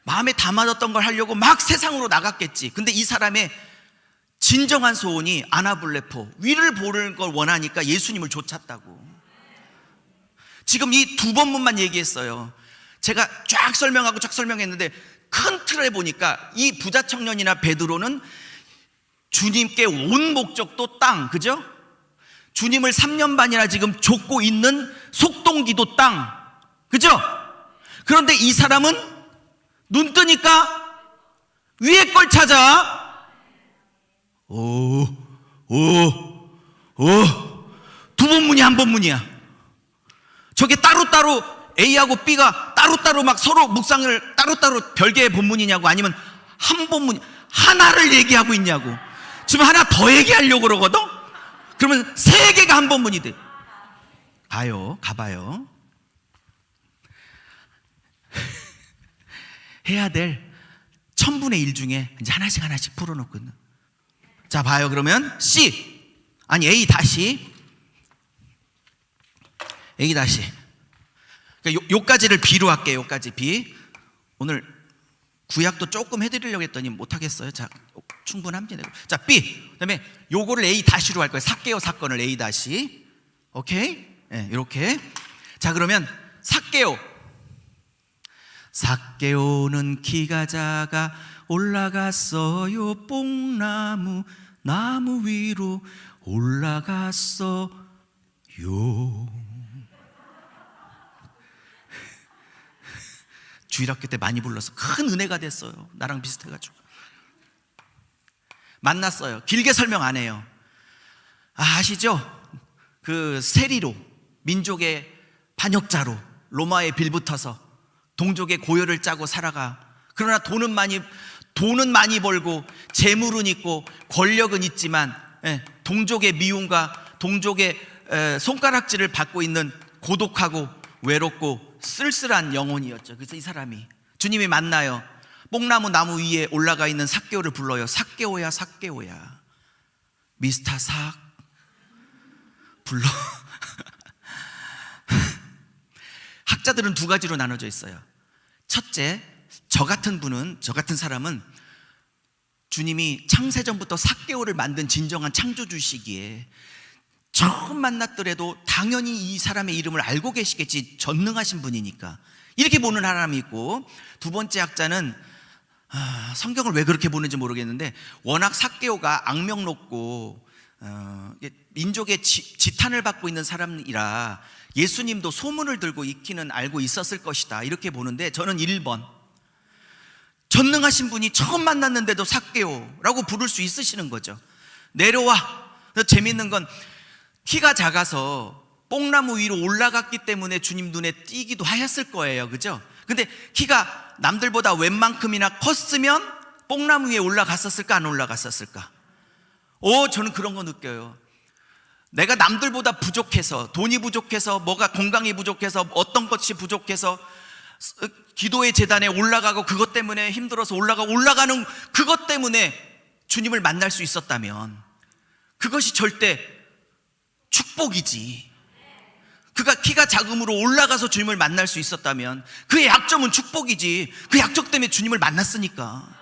마음에 담아뒀던 걸 하려고 막 세상으로 나갔겠지. 근데 이 사람의 진정한 소원이 아나블레포, 위를 보는 걸 원하니까 예수님을 쫓았다고. 지금 이 두 본문만 얘기했어요. 제가 쫙 설명했는데, 큰 틀에 보니까 이 부자 청년이나 베드로는 주님께 온 목적도 땅, 그죠? 주님을 3년 반이나 지금 쫓고 있는 속동기도 땅, 그죠? 그런데 이 사람은 눈 뜨니까 위에 걸 찾아. 두 본문이 한 본문이야. 저게 따로따로 A하고 B가 따로따로 막 서로 묵상을 따로따로 별개의 본문이냐고, 아니면 한 본문 하나를 얘기하고 있냐고. 지금 하나 더 얘기하려고 그러거든? 그러면 세 개가 한 본문이 돼. 가봐요. 해야 될 1000분의 1 중에 이제 하나씩 풀어놓고 있는. 자, 봐요. 그러면 A 다시. 그러니까 요까지를 B로 할게요. 요까지 B. 오늘 구약도 조금 해드리려고 했더니 못하겠어요. 자, 충분합니다. 자, B. 그다음에 요거를 A 다시로 할 거예요. 삭개오 사건을 A 다시. 오케이? 네, 이렇게. 자, 그러면 삭개오. 삭개오는 키가 작아 올라갔어요. 뽕나무 나무 위로 올라갔어요. 주일학교 때 많이 불러서 큰 은혜가 됐어요. 나랑 비슷해가지고 만났어요. 길게 설명 안 해요. 아시죠? 그 세리로, 민족의 반역자로 로마에 빌붙어서 동족의 고열을 짜고 살아가. 그러나 돈은 많이 벌고 재물은 있고 권력은 있지만 동족의 미움과 동족의 손가락질을 받고 있는 고독하고 외롭고 쓸쓸한 영혼이었죠. 그래서 이 사람이 주님이 만나요. 뽕나무 나무 위에 올라가 있는 삭개오를 불러요. 삭개오야 삭개오야, 미스터 삭 불러. 학자들은 두 가지로 나눠져 있어요. 첫째, 저 같은 사람은 주님이 창세전부터 삭개오를 만든 진정한 창조주시기에 처음 만났더라도 당연히 이 사람의 이름을 알고 계시겠지, 전능하신 분이니까, 이렇게 보는 사람이 있고, 두 번째 학자는 성경을 왜 그렇게 보는지 모르겠는데 워낙 삭개오가 악명 높고 민족의 지탄을 받고 있는 사람이라 예수님도 소문을 들고 익히는 알고 있었을 것이다, 이렇게 보는데, 저는 1번, 전능하신 분이 처음 만났는데도 삭개오라고 부를 수 있으시는 거죠. 내려와. 재밌는 건 키가 작아서 뽕나무 위로 올라갔기 때문에 주님 눈에 띄기도 하였을 거예요, 그죠? 근데 키가 남들보다 웬만큼이나 컸으면 뽕나무 위에 올라갔었을까 안 올라갔었을까? 저는 그런 거 느껴요. 내가 남들보다 부족해서, 돈이 부족해서, 뭐가 건강이 부족해서, 어떤 것이 부족해서 기도의 제단에 올라가고 그것 때문에 힘들어서 올라가는 그것 때문에 주님을 만날 수 있었다면 그것이 절대 축복이지. 그가 키가 작음으로 올라가서 주님을 만날 수 있었다면 그의 약점은 축복이지. 그 약점 때문에 주님을 만났으니까.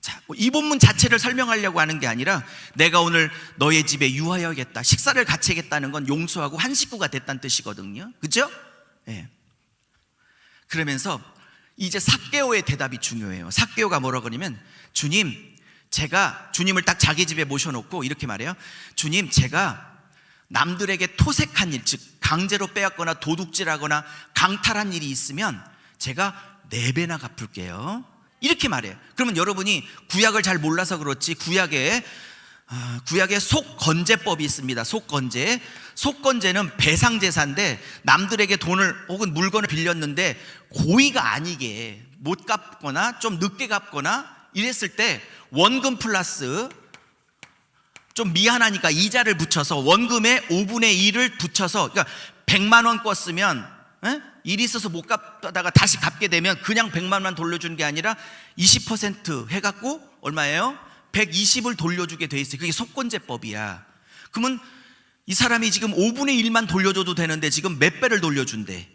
자, 이 본문 자체를 설명하려고 하는 게 아니라 내가 오늘 너의 집에 유하여야겠다, 식사를 같이 하겠다는 건 용서하고 한 식구가 됐다는 뜻이거든요, 그죠? 네. 그러면서 이제 삭개오의 대답이 중요해요. 삭개오가 뭐라 그러냐면, 제가 주님을 딱 자기 집에 모셔놓고 이렇게 말해요. 주님, 제가 남들에게 토색한 일, 즉 강제로 빼앗거나 도둑질하거나 강탈한 일이 있으면 제가 4배나 갚을게요, 이렇게 말해요. 그러면 여러분이 구약을 잘 몰라서 그렇지, 구약에 속건제법이 있습니다. 속건제는 배상제사인데, 남들에게 돈을 혹은 물건을 빌렸는데 고의가 아니게 못 갚거나 좀 늦게 갚거나 이랬을 때 원금 플러스 좀 미안하니까 이자를 붙여서 원금의 5분의 1을 붙여서, 그러니까 100만 원 껐으면 일이 있어서 못 갚다가 다시 갚게 되면 그냥 100만 원만 돌려주는 게 아니라 20% 해갖고 얼마예요? 120을 돌려주게 돼 있어요. 그게 속건제법이야. 그러면 이 사람이 지금 5분의 1만 돌려줘도 되는데 지금 몇 배를 돌려준대?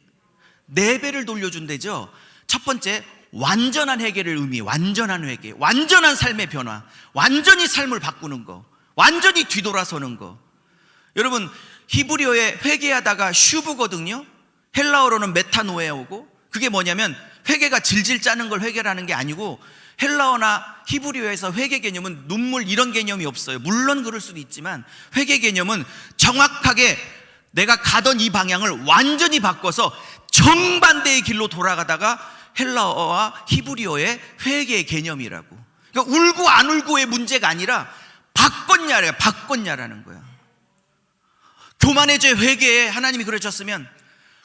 4배를 돌려준대죠. 첫 번째, 완전한 회개를 의미해. 완전한 회개, 완전한 삶의 변화, 완전히 삶을 바꾸는 거, 완전히 뒤돌아서는 거. 여러분, 히브리어에 회개하다가 슈브거든요. 헬라어로는 메타노에오고, 그게 뭐냐면 회개가 질질 짜는 걸 회개라는 게 아니고, 헬라어나 히브리어에서 회개 개념은 눈물 이런 개념이 없어요. 물론 그럴 수도 있지만 회개 개념은 정확하게 내가 가던 이 방향을 완전히 바꿔서 정반대의 길로 돌아가다가 헬라어와 히브리어의 회개의 개념이라고. 그러니까 울고 안 울고의 문제가 아니라 바꿨냐라는 거야. 교만의 죄 회개에 하나님이 그러셨으면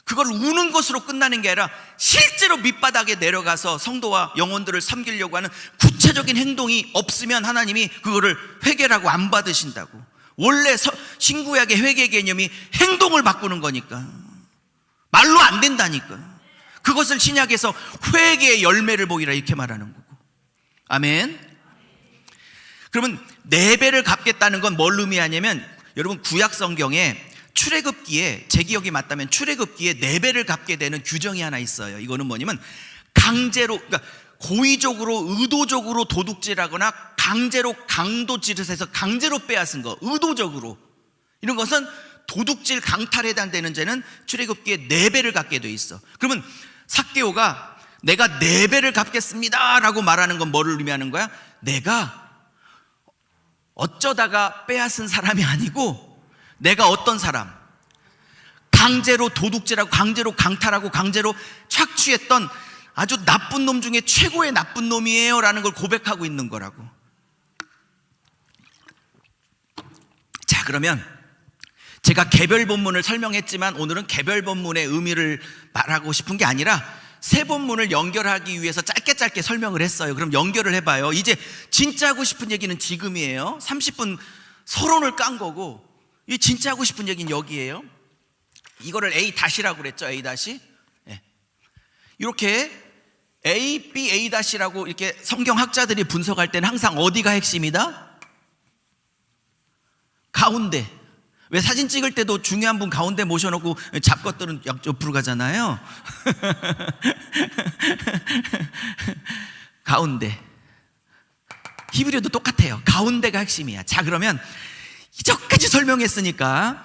그걸 우는 것으로 끝나는 게 아니라 실제로 밑바닥에 내려가서 성도와 영혼들을 섬기려고 하는 구체적인 행동이 없으면 하나님이 그거를 회개라고 안 받으신다고. 원래 신구약의 회개 개념이 행동을 바꾸는 거니까, 말로 안 된다니까. 그것을 신약에서 회개의 열매를 보이라 이렇게 말하는 거고. 아멘. 그러면 4배를 갚겠다는 건 뭘 의미하냐면, 여러분 구약 성경에 출애굽기에, 제 기억이 맞다면 출애굽기에 4배를 갚게 되는 규정이 하나 있어요. 이거는 뭐냐면 강제로, 그러니까 고의적으로 의도적으로 도둑질하거나 강제로 강도질을 해서 강제로 빼앗은 거, 의도적으로, 이런 것은 도둑질 강탈에 해당되는 죄는 출애굽기에 4배를 갚게 돼 있어. 그러면 삭개오가 내가 4배를 갚겠습니다 라고 말하는 건 뭐를 의미하는 거야? 내가 어쩌다가 빼앗은 사람이 아니고 내가 어떤 사람, 강제로 도둑질하고 강제로 강탈하고 강제로 착취했던 아주 나쁜 놈 중에 최고의 나쁜 놈이에요 라는 걸 고백하고 있는 거라고. 자, 그러면 제가 개별 본문을 설명했지만 오늘은 개별 본문의 의미를 말하고 싶은 게 아니라 세 본문을 연결하기 위해서 짧게 설명을 했어요. 그럼 연결을 해봐요. 이제 진짜 하고 싶은 얘기는 지금이에요. 30분 서론을 깐 거고, 이 진짜 하고 싶은 얘기는 여기에요. 이거를 A-라고 그랬죠. A-. 네. 이렇게 A, B, A-라고 이렇게 성경학자들이 분석할 때는 항상 어디가 핵심이다? 가운데. 왜 사진 찍을 때도 중요한 분 가운데 모셔놓고 잡것들은 옆으로 가잖아요. 가운데. 히브리어도 똑같아요. 가운데가 핵심이야. 자, 그러면 이전까지 설명했으니까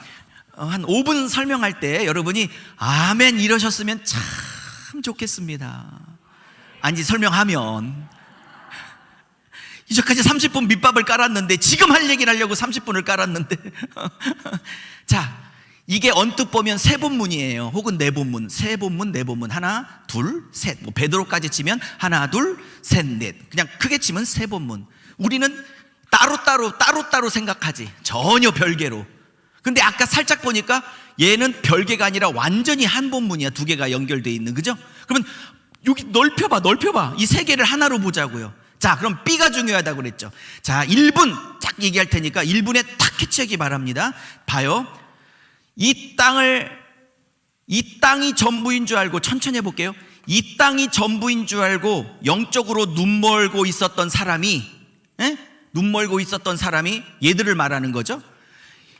한 5분 설명할 때 여러분이 아멘 이러셨으면 참 좋겠습니다. 아니, 설명하면 이제까지 30분 밑밥을 깔았는데 지금 할 얘기를 하려고 30분을 깔았는데 자, 이게 언뜻 보면 세 본문이에요. 혹은 네 본문, 세 본문, 네 본문. 하나, 둘, 셋. 뭐 베드로까지 치면 하나, 둘, 셋, 넷. 그냥 크게 치면 세 본문. 우리는 따로따로 생각하지. 전혀 별개로. 근데 아까 살짝 보니까 얘는 별개가 아니라 완전히 한 본문이야. 두 개가 연결되어 있는, 그죠? 그러면 여기 넓혀봐. 이 세 개를 하나로 보자고요. 자, 그럼 B가 중요하다고 그랬죠. 자, 1분 딱 얘기할 테니까 1분에 딱 캐치하기 바랍니다. 봐요. 이 땅이 전부인 줄 알고, 천천히 해볼게요. 이 땅이 전부인 줄 알고 영적으로 눈 멀고 있었던 사람이, 눈 멀고 있었던 사람이 얘들을 말하는 거죠.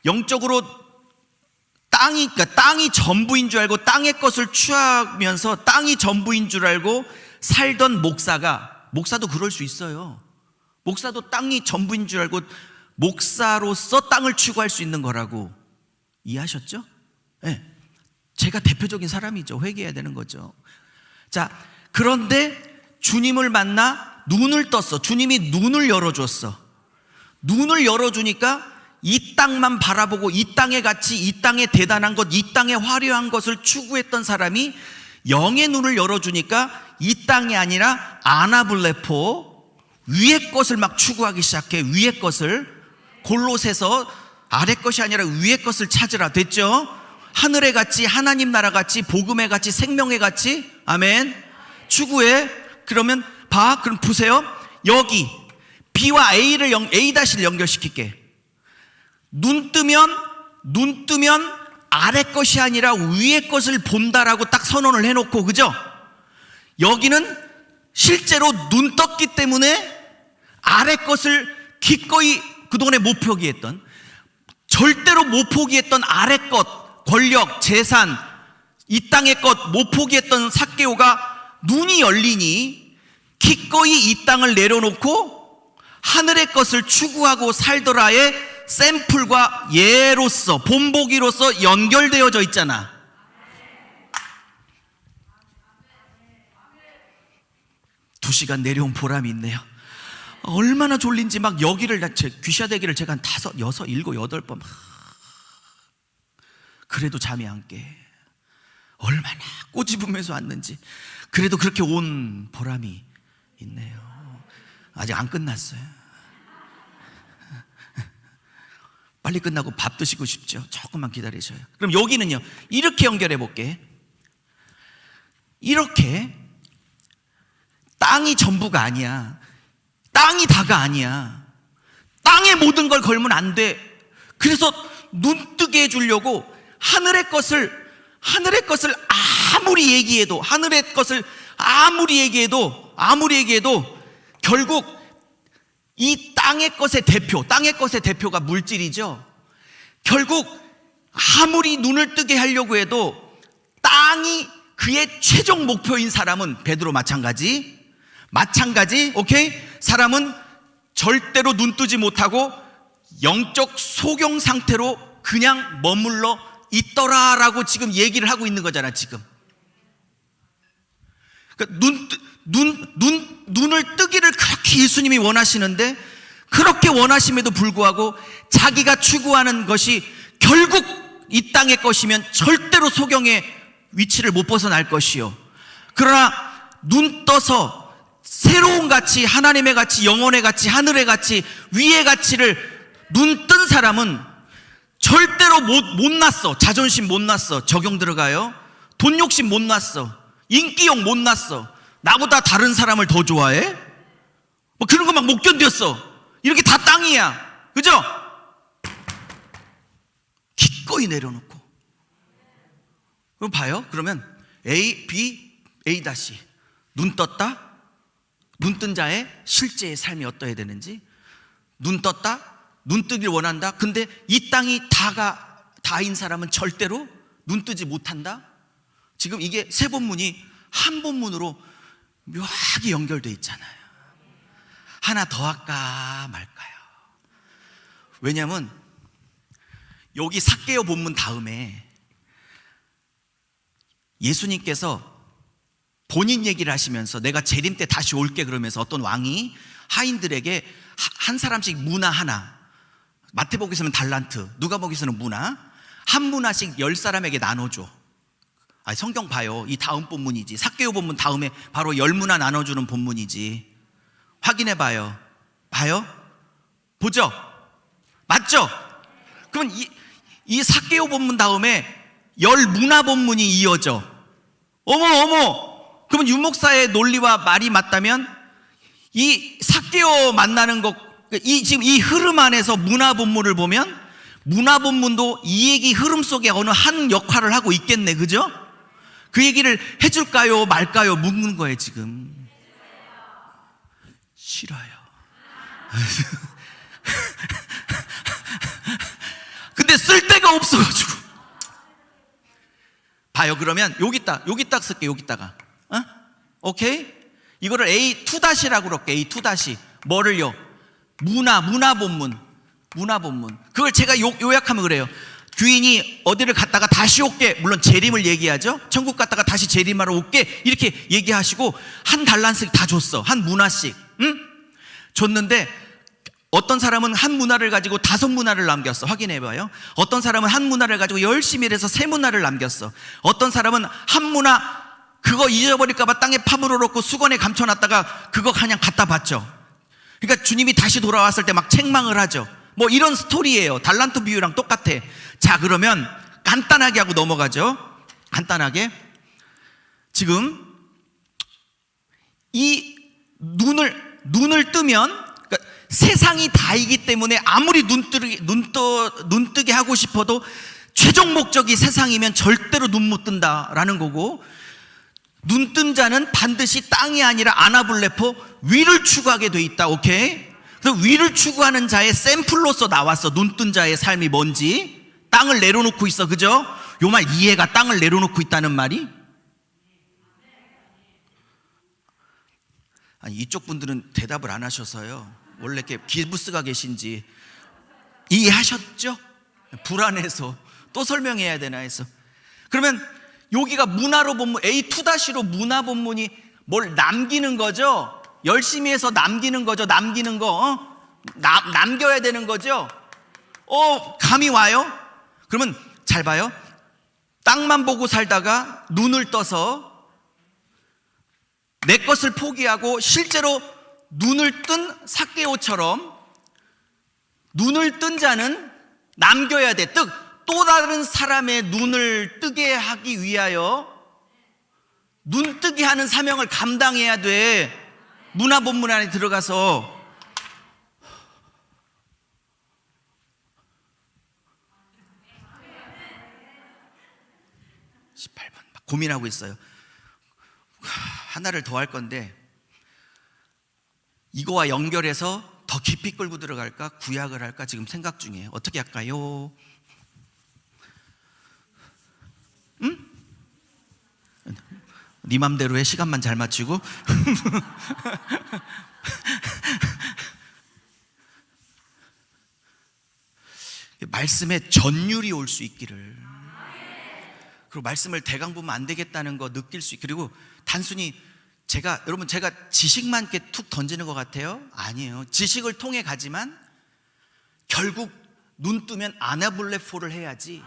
영적으로 그러니까 땅이 전부인 줄 알고 땅의 것을 취하면서 땅이 전부인 줄 알고 살던 목사도 그럴 수 있어요. 목사도 땅이 전부인 줄 알고 목사로서 땅을 추구할 수 있는 거라고. 이해하셨죠? 네. 제가 대표적인 사람이죠. 회개해야 되는 거죠. 자, 그런데 주님을 만나 눈을 떴어. 주님이 눈을 열어줬어. 눈을 열어주니까 이 땅만 바라보고 이 땅의 가치, 이 땅의 대단한 것, 이 땅의 화려한 것을 추구했던 사람이 영의 눈을 열어주니까 이 땅이 아니라 아나블레포, 위의 것을 막 추구하기 시작해. 위의 것을. 골로새서 아래 것이 아니라 위의 것을 찾으라 됐죠? 하늘의 가치, 하나님 나라 가치, 복음의 가치, 생명의 가치. 아멘. 추구해. 그러면 그럼 보세요. 여기 B와 A를 A-를 연결시킬게. 눈 뜨면 아래 것이 아니라 위의 것을 본다라고 딱 선언을 해놓고, 그죠? 여기는 실제로 눈 떴기 때문에 아래 것을 기꺼이 그동안에 못 포기했던, 절대로 못 포기했던 아래 것, 권력, 재산, 이 땅의 것 못 포기했던 삭개오가 눈이 열리니 기꺼이 이 땅을 내려놓고 하늘의 것을 추구하고 살더라의 샘플과 예로서, 본보기로서 연결되어져 있잖아. 2시간 내려온 보람이 있네요. 얼마나 졸린지 막 여기를, 귀샤대기를 제가 한 5, 6, 7, 8번 그래도 잠이 안 깨. 얼마나 꼬집으면서 왔는지. 그래도 그렇게 온 보람이 있네요. 아직 안 끝났어요. 빨리 끝나고 밥 드시고 싶죠? 조금만 기다리셔요. 그럼 여기는요, 이렇게 연결해 볼게. 이렇게 땅이 전부가 아니야. 땅이 다가 아니야. 땅에 모든 걸 걸면 안 돼. 그래서 눈 뜨게 해주려고 하늘의 것을 아무리 얘기해도, 하늘의 것을 아무리 얘기해도 결국 이 땅의 것의 대표가 물질이죠. 결국 아무리 눈을 뜨게 하려고 해도 땅이 그의 최종 목표인 사람은 베드로 마찬가지, 오케이? 사람은 절대로 눈 뜨지 못하고 영적 소경 상태로 그냥 머물러 있더라라고 지금 얘기를 하고 있는 거잖아, 지금. 그러니까 눈을 뜨기를 그렇게 예수님이 원하시는데, 그렇게 원하심에도 불구하고 자기가 추구하는 것이 결국 이 땅의 것이면 절대로 소경의 위치를 못 벗어날 것이요. 그러나 눈 떠서 새로운 가치, 하나님의 가치, 영혼의 가치, 하늘의 가치, 위의 가치를 눈 뜬 사람은 절대로 못 났어. 자존심 못 났어. 적용 들어가요. 돈 욕심 못 났어. 인기욕 못 났어. 나보다 다른 사람을 더 좋아해? 뭐 그런 거 막 못 견뎠어. 이렇게 다 땅이야. 그죠? 기꺼이 내려놓고. 그럼 봐요. 그러면 A, B, A 다시. 눈 떴다? 눈 뜬 자의 실제의 삶이 어떠해야 되는지. 눈 떴다? 눈 뜨길 원한다? 근데 이 땅이 다인 사람은 절대로 눈 뜨지 못한다? 지금 이게 세 본문이 한 본문으로 묘하게 연결되어 있잖아요. 하나 더 할까 말까요? 왜냐하면 여기 삭개오 본문 다음에 예수님께서 본인 얘기를 하시면서 내가 재림 때 다시 올게 그러면서 어떤 왕이 하인들에게 한 사람씩 문화 하나, 마태복음에서는 달란트, 누가복음에서는 문화, 한 문화씩 10사람에게 나눠줘. 성경 봐요. 이 다음 본문이지. 삭개오 본문 다음에 바로 10문화 나눠주는 본문이지. 확인해 봐요. 보죠? 맞죠? 그러면 이 삭개오 본문 다음에 10문화 본문이 이어져. 어머. 그러면 유목사의 논리와 말이 맞다면 이 삭개오 만나는 것, 지금 이 흐름 안에서 문화 본문을 보면 문화 본문도 이 얘기 흐름 속에 어느 한 역할을 하고 있겠네. 그죠? 그 얘기를 해줄까요 말까요 묻는 거예요 지금. 싫어요. 근데 쓸 데가 없어가지고. 봐요. 그러면 여기 딱 쓸게. 여기다가 오케이? 이거를 A2-라고 그럴게. A2-. 뭐를요? 문화 본문. 그걸 제가 요약하면 그래요. 귀인이 어디를 갔다가 다시 올게. 물론 재림을 얘기하죠. 천국 갔다가 다시 재림하러 올게. 이렇게 얘기하시고 한 달란씩 다 줬어. 한 문화씩. 줬는데 어떤 사람은 한 문화를 가지고 5문화를 남겼어. 확인해봐요. 어떤 사람은 한 문화를 가지고 열심히 일해서 3문화를 남겼어. 어떤 사람은 한 문화 그거 잊어버릴까봐 땅에 파물어 놓고 수건에 감춰놨다가 그거 그냥 갖다 받죠. 그러니까 주님이 다시 돌아왔을 때 막 책망을 하죠. 뭐 이런 스토리예요. 달란트 비유랑 똑같아. 자, 그러면 간단하게 하고 넘어가죠. 간단하게. 지금 이 눈을 뜨면, 그러니까 세상이 다이기 때문에 아무리 눈 뜨게 하고 싶어도 최종 목적이 세상이면 절대로 눈 못 뜬다라는 거고, 눈 뜬 자는 반드시 땅이 아니라 아나블레포 위를 추구하게 돼 있다. 오케이? 그래서 위를 추구하는 자의 샘플로서 나왔어. 눈 뜬 자의 삶이 뭔지. 땅을 내려놓고 있어. 그죠? 요 말 이해가, 땅을 내려놓고 있다는 말이? 아니, 이쪽 분들은 대답을 안 하셔서요. 원래 이렇게 기부스가 계신지 이해하셨죠? 불안해서 또 설명해야 되나 해서. 그러면 여기가 문화로 본문, A2-로 문화 본문이 뭘 남기는 거죠? 열심히 해서 남기는 거죠? 남기는 거, 남겨야 되는 거죠? 감이 와요? 그러면 잘 봐요. 땅만 보고 살다가 눈을 떠서 내 것을 포기하고 실제로 눈을 뜬 삭개오처럼 눈을 뜬 자는 남겨야 돼. 또 다른 사람의 눈을 뜨게 하기 위하여 눈 뜨게 하는 사명을 감당해야 돼. 문화 본문 안에 들어가서. 고민하고 있어요. 하나를 더 할 건데 이거와 연결해서 더 깊이 끌고 들어갈까? 구약을 할까? 지금 생각 중이에요. 어떻게 할까요? 네 맘대로 해. 시간만 잘 맞추고. 말씀에 전율이 올 수 있기를. 그리고 말씀을 대강 보면 안 되겠다는 거 느낄 수 있고. 그리고 단순히 여러분 제가 지식만 이렇게 툭 던지는 것 같아요? 아니에요. 지식을 통해 가지만 결국 눈 뜨면 아나블레포를 해야지.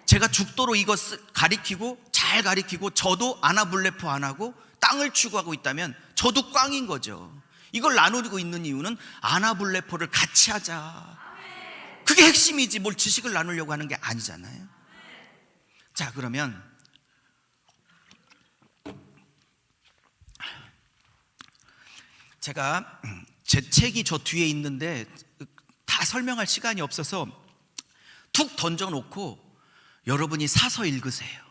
제가 죽도록 이거 가리키고 잘 가리키고 저도 아나블레포 안 하고 땅을 추구하고 있다면 저도 꽝인 거죠. 이걸 나누고 있는 이유는 아나블레포를 같이 하자. 그게 핵심이지 뭘 지식을 나누려고 하는 게 아니잖아요. 자, 그러면 제가 제 책이 저 뒤에 있는데 다 설명할 시간이 없어서 툭 던져놓고 여러분이 사서 읽으세요.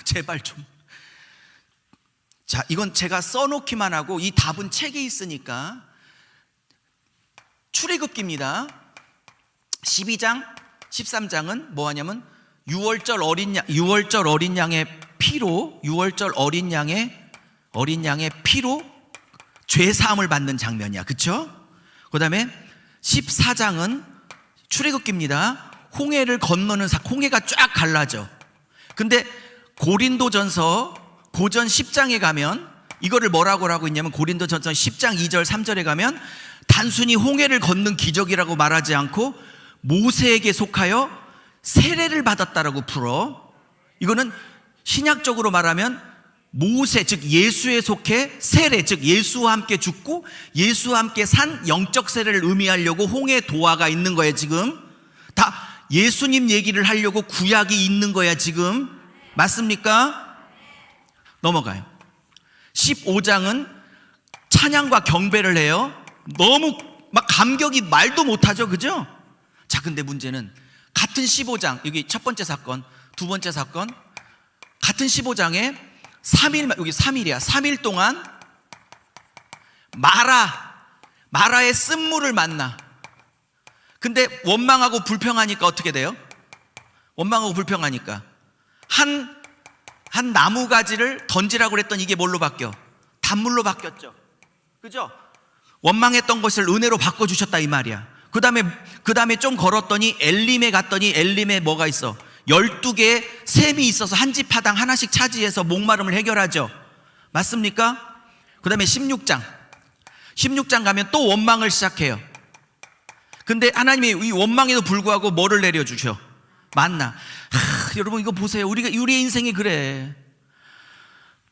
제발 좀. 자, 이건 제가 써놓기만 하고 이 답은 책에 있으니까 출애굽기입니다. 12장, 13장은 뭐 하냐면 6월절 어린 양의 피로, 6월절 어린 양의 피로 죄 사함을 받는 장면이야. 그렇죠? 그다음에 14장은 출애굽기입니다. 홍해를 건너는 홍해가 쫙 갈라져. 근데 고린도전서 고전 10장에 가면 이거를 뭐라고 하고 있냐면 고린도전서 10장 2절 3절에 가면 단순히 홍해를 걷는 기적이라고 말하지 않고 모세에게 속하여 세례를 받았다라고 풀어. 이거는 신약적으로 말하면 모세 즉 예수에 속해 세례 즉 예수와 함께 죽고 예수와 함께 산 영적 세례를 의미하려고 홍해 도화가 있는 거예요. 지금 다 예수님 얘기를 하려고 구약이 있는 거야. 지금 맞습니까? 넘어가요. 15장은 찬양과 경배를 해요. 너무 막 감격이 말도 못하죠. 그죠? 자, 근데 문제는 같은 15장, 여기 첫 번째 사건, 두 번째 사건, 같은 15장에 3일, 여기 3일이야. 3일 동안 마라의 쓴물을 만나. 근데 원망하고 불평하니까 어떻게 돼요? 원망하고 불평하니까 한 나무 가지를 던지라고 그랬더니 이게 뭘로 바뀌어? 단물로 바뀌었죠. 그죠? 원망했던 것을 은혜로 바꿔주셨다 이 말이야. 그 다음에 좀 걸었더니 엘림에 갔더니 엘림에 뭐가 있어? 12개의 샘이 있어서 한 집 하당 하나씩 차지해서 목마름을 해결하죠. 맞습니까? 그 다음에 16장 가면 또 원망을 시작해요. 근데 하나님이 이 원망에도 불구하고 뭐를 내려주셔? 만나. 여러분 이거 보세요. 우리의 인생이 그래.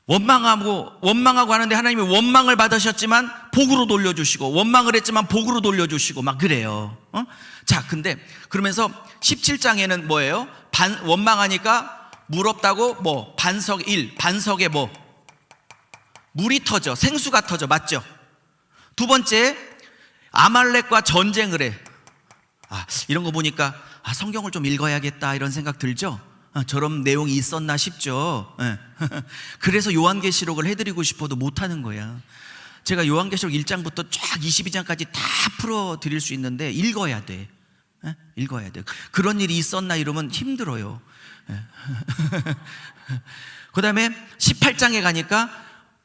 원망하고 하는데 하나님이 원망을 받으셨지만 복으로 돌려주시고 원망을 했지만 복으로 돌려주시고 막 그래요. 자, 근데 그러면서 17장에는 뭐예요? 원망하니까 물 없다고 뭐 반석에 뭐 물이 터져, 생수가 터져. 맞죠? 두 번째, 아말렉과 전쟁을 해. 이런 거 보니까 성경을 좀 읽어야겠다 이런 생각 들죠? 저런 내용이 있었나 싶죠. 그래서 요한계시록을 해드리고 싶어도 못하는 거야. 제가 요한계시록 1장부터 쫙 22장까지 다 풀어드릴 수 있는데 읽어야 돼. 읽어야 돼. 그런 일이 있었나 이러면 힘들어요. 그 다음에 18장에 가니까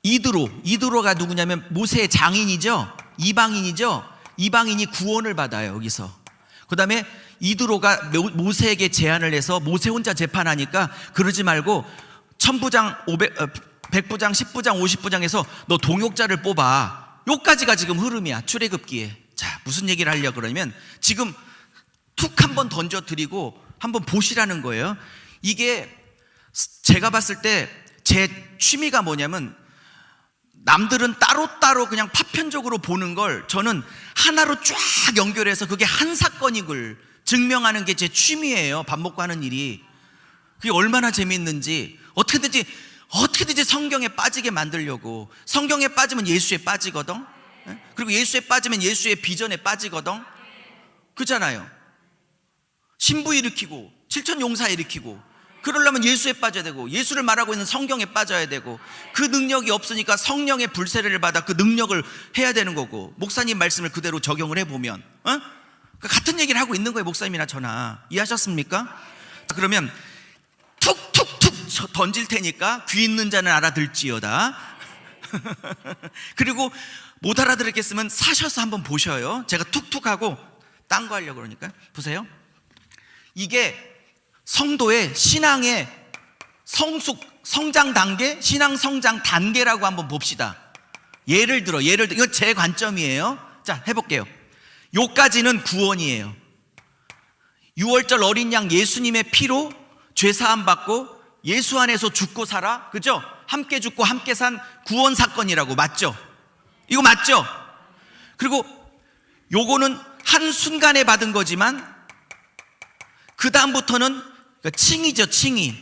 이드로가 누구냐면 모세의 장인이죠. 이방인이 구원을 받아요. 여기서. 그 다음에 이드로가 모세에게 제안을 해서 모세 혼자 재판하니까 그러지 말고 1000부장, 100부장, 10부장, 50부장에서 너 동역자를 뽑아. 요까지가 지금 흐름이야. 출애굽기에. 자, 무슨 얘기를 하려고 그러면 지금 툭 한번 던져드리고 한번 보시라는 거예요. 이게 제가 봤을 때 제 취미가 뭐냐면 남들은 따로따로 그냥 파편적으로 보는 걸 저는 하나로 쫙 연결해서 그게 한 사건인 걸 증명하는 게 제 취미예요. 밥 먹고 하는 일이. 그게 얼마나 재밌는지 어떻게든지 성경에 빠지게 만들려고. 성경에 빠지면 예수에 빠지거든. 그리고 예수에 빠지면 예수의 비전에 빠지거든. 그잖아요. 신부 일으키고 7천 용사 일으키고 그러려면 예수에 빠져야 되고 예수를 말하고 있는 성경에 빠져야 되고 그 능력이 없으니까 성령의 불세례를 받아 그 능력을 해야 되는 거고 목사님 말씀을 그대로 적용을 해보면 같은 얘기를 하고 있는 거예요. 목사님이나 저나. 이해하셨습니까? 그러면 툭툭툭 던질 테니까 귀 있는 자는 알아들지어다. 그리고 못 알아들었겠으면 사셔서 한번 보셔요. 제가 툭툭하고 딴 거 하려고 그러니까 보세요. 이게 성도의 신앙의 성장 단계, 신앙 성장 단계라고 한번 봅시다. 예를 들어 이건 제 관점이에요. 자, 해볼게요. 요까지는 구원이에요. 6월절 어린 양 예수님의 피로 죄사함 받고 예수 안에서 죽고 살아, 그죠? 함께 죽고 함께 산 구원 사건이라고, 맞죠? 이거 맞죠? 그리고 요거는 한순간에 받은 거지만 그 다음부터는 칭의죠. 칭의,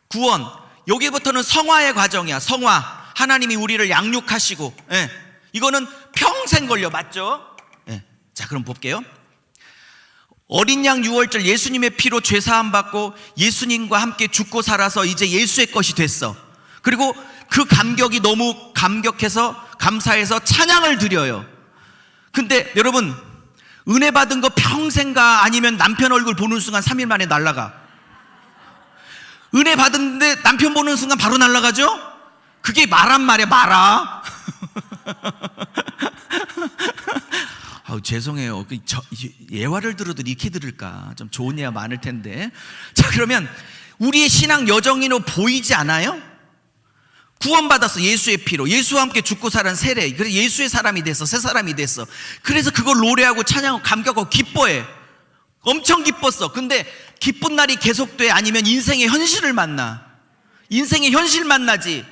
구원. 여기부터는 성화의 과정이야. 성화. 하나님이 우리를 양육하시고, 이거는 평생 걸려, 맞죠? 자, 그럼 볼게요. 어린 양 6월절 예수님의 피로 죄사함 받고 예수님과 함께 죽고 살아서 이제 예수의 것이 됐어. 그리고 그 감격이 너무 감격해서 감사해서 찬양을 드려요. 근데 여러분, 은혜 받은 거 평생 가, 아니면 남편 얼굴 보는 순간 3일 만에 날아가? 은혜 받았는데 남편 보는 순간 바로 날아가죠? 그게 말한 말이야, 말아. 죄송해요. 예화를 들어도 이렇게 들을까? 좀 좋은 예화 많을 텐데. 자, 그러면 우리의 신앙 여정이로 보이지 않아요? 구원받았어. 예수의 피로. 예수와 함께 죽고 살은 세례. 그래서 예수의 사람이 됐어. 새 사람이 됐어. 그래서 그걸 노래하고 찬양하고 감격하고 기뻐해. 엄청 기뻤어. 근데 기쁜 날이 계속돼? 아니면 인생의 현실을 만나? 인생의 현실 만나지.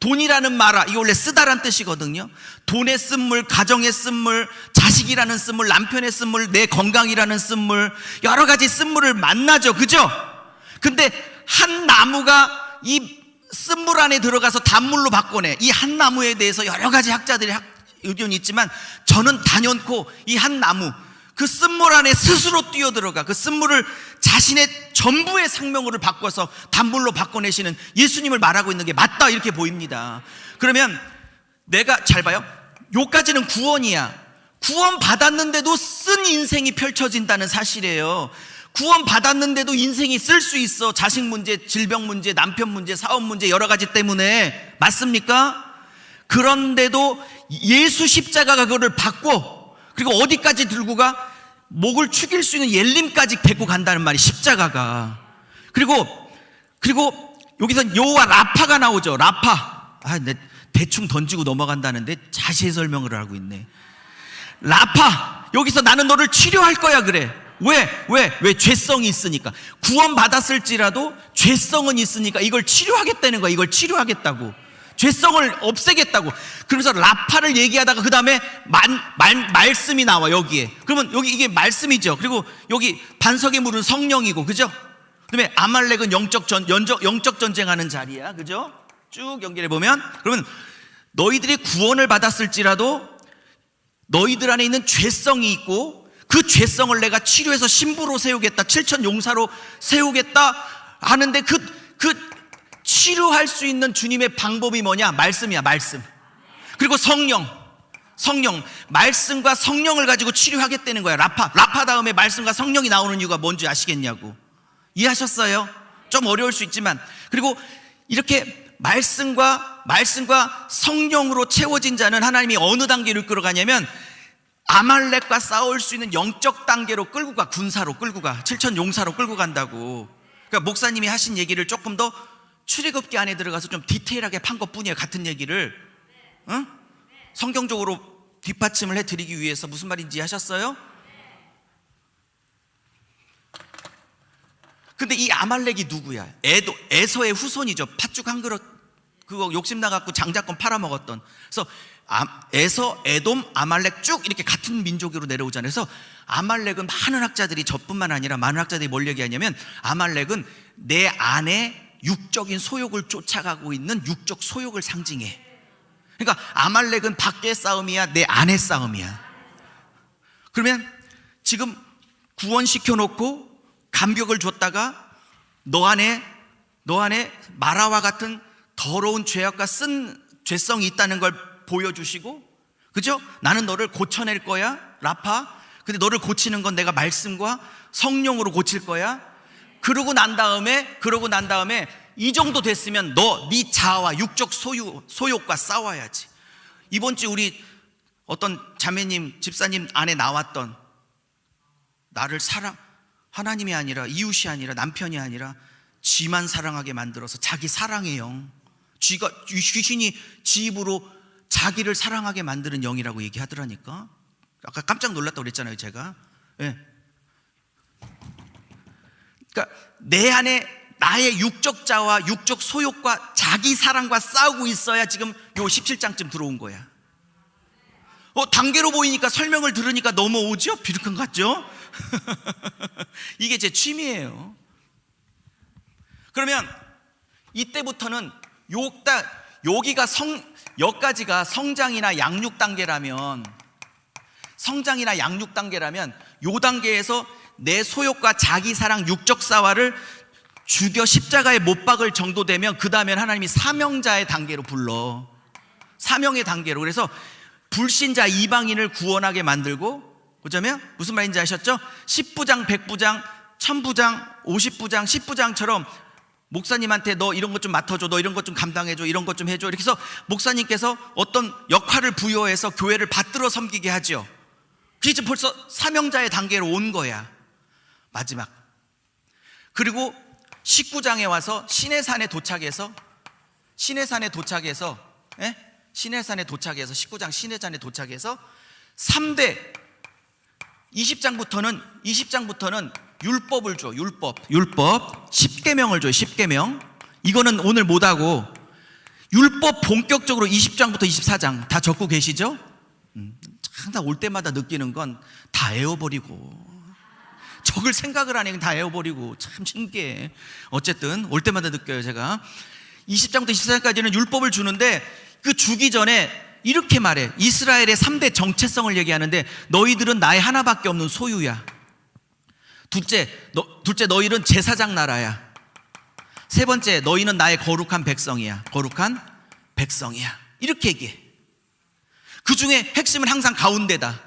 돈이라는 말, 이거 원래 쓰다란 뜻이거든요. 돈의 쓴물, 가정의 쓴물, 자식이라는 쓴물, 남편의 쓴물, 내 건강이라는 쓴물, 여러 가지 쓴물을 만나죠. 그죠? 근데 한 나무가 이 쓴물 안에 들어가서 단물로 바꿔내. 이 한 나무에 대해서 여러 가지 학자들이 의견이 있지만, 저는 단연코 이 한 나무, 그 쓴물 안에 스스로 뛰어들어가 그 쓴물을 자신의 전부의 생명으로 바꿔서 단물로 바꿔내시는 예수님을 말하고 있는 게 맞다, 이렇게 보입니다. 그러면 내가 잘 봐요. 요까지는 구원이야. 구원 받았는데도 쓴 인생이 펼쳐진다는 사실이에요. 구원 받았는데도 인생이 쓸 수 있어. 자식 문제, 질병 문제, 남편 문제, 사업 문제, 여러 가지 때문에. 맞습니까? 그런데도 예수 십자가가 그거를 받고, 그리고 어디까지 들고 가? 목을 축일 수 있는 예림까지 데리고 간다는 말이 십자가가. 그리고 여기서 요와 라파가 나오죠. 라파. 내 대충 던지고 넘어간다는데 자세히 설명을 하고 있네. 라파. 여기서 나는 너를 치료할 거야 그래. 왜? 죄성이 있으니까. 구원 받았을지라도 죄성은 있으니까 이걸 치료하겠다는 거야. 이걸 치료하겠다고. 죄성을 없애겠다고. 그러면서 라파를 얘기하다가 그 다음에 말씀이 나와, 여기에. 그러면 여기 이게 말씀이죠. 그리고 여기 반석의 물은 성령이고, 그죠? 그 다음에 아말렉은 영적 전쟁하는 자리야, 그죠? 쭉 연결해 보면, 그러면 너희들이 구원을 받았을지라도 너희들 안에 있는 죄성이 있고, 그 죄성을 내가 치료해서 신부로 세우겠다, 7천 용사로 세우겠다 하는데, 그 치료할 수 있는 주님의 방법이 뭐냐? 말씀이야, 말씀. 그리고 성령, 말씀과 성령을 가지고 치료하겠다는 거야. 라파 다음에 말씀과 성령이 나오는 이유가 뭔지 아시겠냐고. 이해하셨어요? 좀 어려울 수 있지만. 그리고 이렇게 말씀과 성령으로 채워진 자는 하나님이 어느 단계로 이끌어가냐면, 아말렉과 싸울 수 있는 영적 단계로 끌고 가. 군사로 끌고 가. 7천 용사로 끌고 간다고. 그러니까 목사님이 하신 얘기를 조금 더 출애굽기 안에 들어가서 좀 디테일하게 판 것뿐이에요. 같은 얘기를 성경적으로 뒷받침을 해드리기 위해서. 무슨 말인지 하셨어요? 근데 이 아말렉이 누구야? 에서의 후손이죠. 팥죽 한 그릇 그거 욕심 나갖고 장자권 팔아먹었던. 그래서 에서, 에돔, 아말렉 쭉 이렇게 같은 민족으로 내려오잖아요. 그래서 아말렉은 많은 학자들이, 저뿐만 아니라 많은 학자들이 뭘 얘기하냐면, 아말렉은 내 안에 육적인 소욕을 쫓아가고 있는 육적 소욕을 상징해. 그러니까 아말렉은 밖의 싸움이야, 내 안의 싸움이야. 그러면 지금 구원시켜 놓고 감격을 줬다가 너 안에 마라와 같은 더러운 죄악과 쓴 죄성이 있다는 걸 보여주시고, 그죠? 나는 너를 고쳐낼 거야, 라파. 근데 너를 고치는 건 내가 말씀과 성령으로 고칠 거야. 그러고 난 다음에 이 정도 됐으면 네 자아와 육적 소욕과 싸워야지. 이번 주 우리 어떤 자매님, 집사님 안에 나왔던 나를 하나님이 아니라 이웃이 아니라 남편이 아니라 지만 사랑하게 만들어서 자기 사랑의 영, 귀신이 지 입으로 자기를 사랑하게 만드는 영이라고 얘기하더라니까. 아까 깜짝 놀랐다고 그랬잖아요, 제가. 예. 그러니까 내 안에 나의 육적 자와 육적 소욕과 자기 사랑과 싸우고 있어야 지금 요 17장쯤 들어온 거야. 단계로 보이니까 설명을 들으니까 넘어오죠? 비르큰 같죠? 이게 제 취미예요. 그러면 이때부터는 여기까지가 성장이나 양육 단계라면 요 단계에서 내 소욕과 자기 사랑 육적 사화를 죽여 십자가에 못 박을 정도 되면 그 다음엔 하나님이 사명자의 단계로 불러. 사명의 단계로. 그래서 불신자 이방인을 구원하게 만들고, 그러자면 무슨 말인지 아셨죠? 10부장, 100부장, 1000부장, 50부장, 10부장처럼 목사님한테 너 이런 것 좀 맡아줘, 너 이런 것 좀 감당해줘, 이런 것 좀 해줘. 이렇게 해서 목사님께서 어떤 역할을 부여해서 교회를 받들어 섬기게 하죠. 그게 지금 벌써 사명자의 단계로 온 거야. 마지막. 그리고 19장에 와서 시내산에 도착해서 19장 시내산에 도착해서 3대 20장부터는 율법을 줘. 율법 10계명을 줘요. 10계명. 이거는 오늘 못하고 율법 본격적으로 20장부터 24장 다 적고 계시죠? 항상 올 때마다 느끼는 건 다 외워버리고 적을 생각을 안 해. 다 외워버리고 참 신기해. 어쨌든 올 때마다 느껴요. 제가 20장부터 24장까지는 율법을 주는데 그 주기 전에 이렇게 말해. 이스라엘의 3대 정체성을 얘기하는데 너희들은 나의 하나밖에 없는 소유야. 둘째 너희는 제사장 나라야. 세 번째, 너희는 나의 거룩한 백성이야. 이렇게 얘기해. 그 중에 핵심은 항상 가운데다.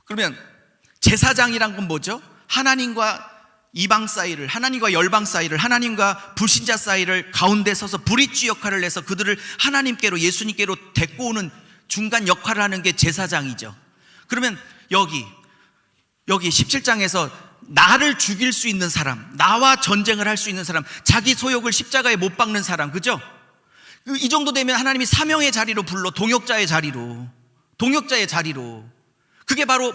그러면 제사장이란 건 뭐죠? 하나님과 이방 사이를, 하나님과 열방 사이를, 하나님과 불신자 사이를 가운데 서서 브릿지 역할을 해서 그들을 하나님께로, 예수님께로 데리고 오는 중간 역할을 하는 게 제사장이죠. 그러면 여기 17장에서 나를 죽일 수 있는 사람, 나와 전쟁을 할 수 있는 사람, 자기 소욕을 십자가에 못 박는 사람, 그죠? 이 정도 되면 하나님이 사명의 자리로 불러. 동역자의 자리로. 그게 바로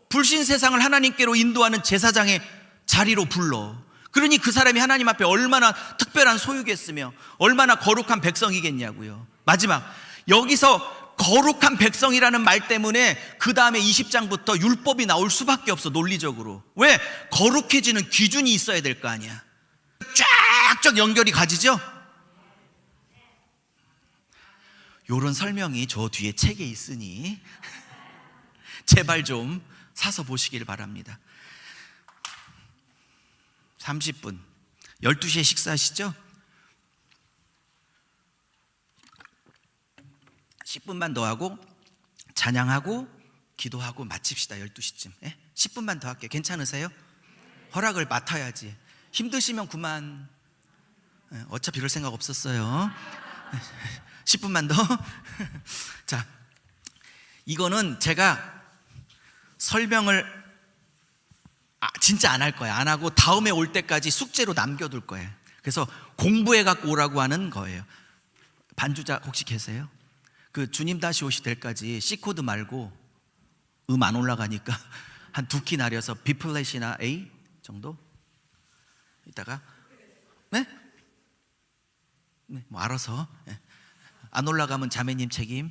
불신 세상을 하나님께로 인도하는 제사장의 자리로 불러. 그러니 그 사람이 하나님 앞에 얼마나 특별한 소유겠으며 얼마나 거룩한 백성이겠냐고요. 마지막, 여기서 거룩한 백성이라는 말 때문에 그 다음에 20장부터 율법이 나올 수밖에 없어. 논리적으로. 왜? 거룩해지는 기준이 있어야 될 거 아니야. 쫙쫙 연결이 가지죠. 요런 설명이 저 뒤에 책에 있으니 제발 좀 사서 보시길 바랍니다. 30분 12시에 식사하시죠? 10분만 더 하고 찬양하고 기도하고 마칩시다. 12시쯤. 10분만 더 할게요. 괜찮으세요? 허락을 맡아야지. 힘드시면 그만. 어차피 이럴 생각 없었어요. 10분만 더. 자, 이거는 제가 설명을 진짜 안 할 거야. 안 하고 다음에 올 때까지 숙제로 남겨둘 거예요. 그래서 공부해 갖고 오라고 하는 거예요. 반주자 혹시 계세요? 그 주님 다시 오실 때까지 C코드 말고 안 올라가니까 한 2키 나려서 B 플랫이나 A 정도 이따가 네? 뭐 알아서. 안 올라가면 자매님 책임.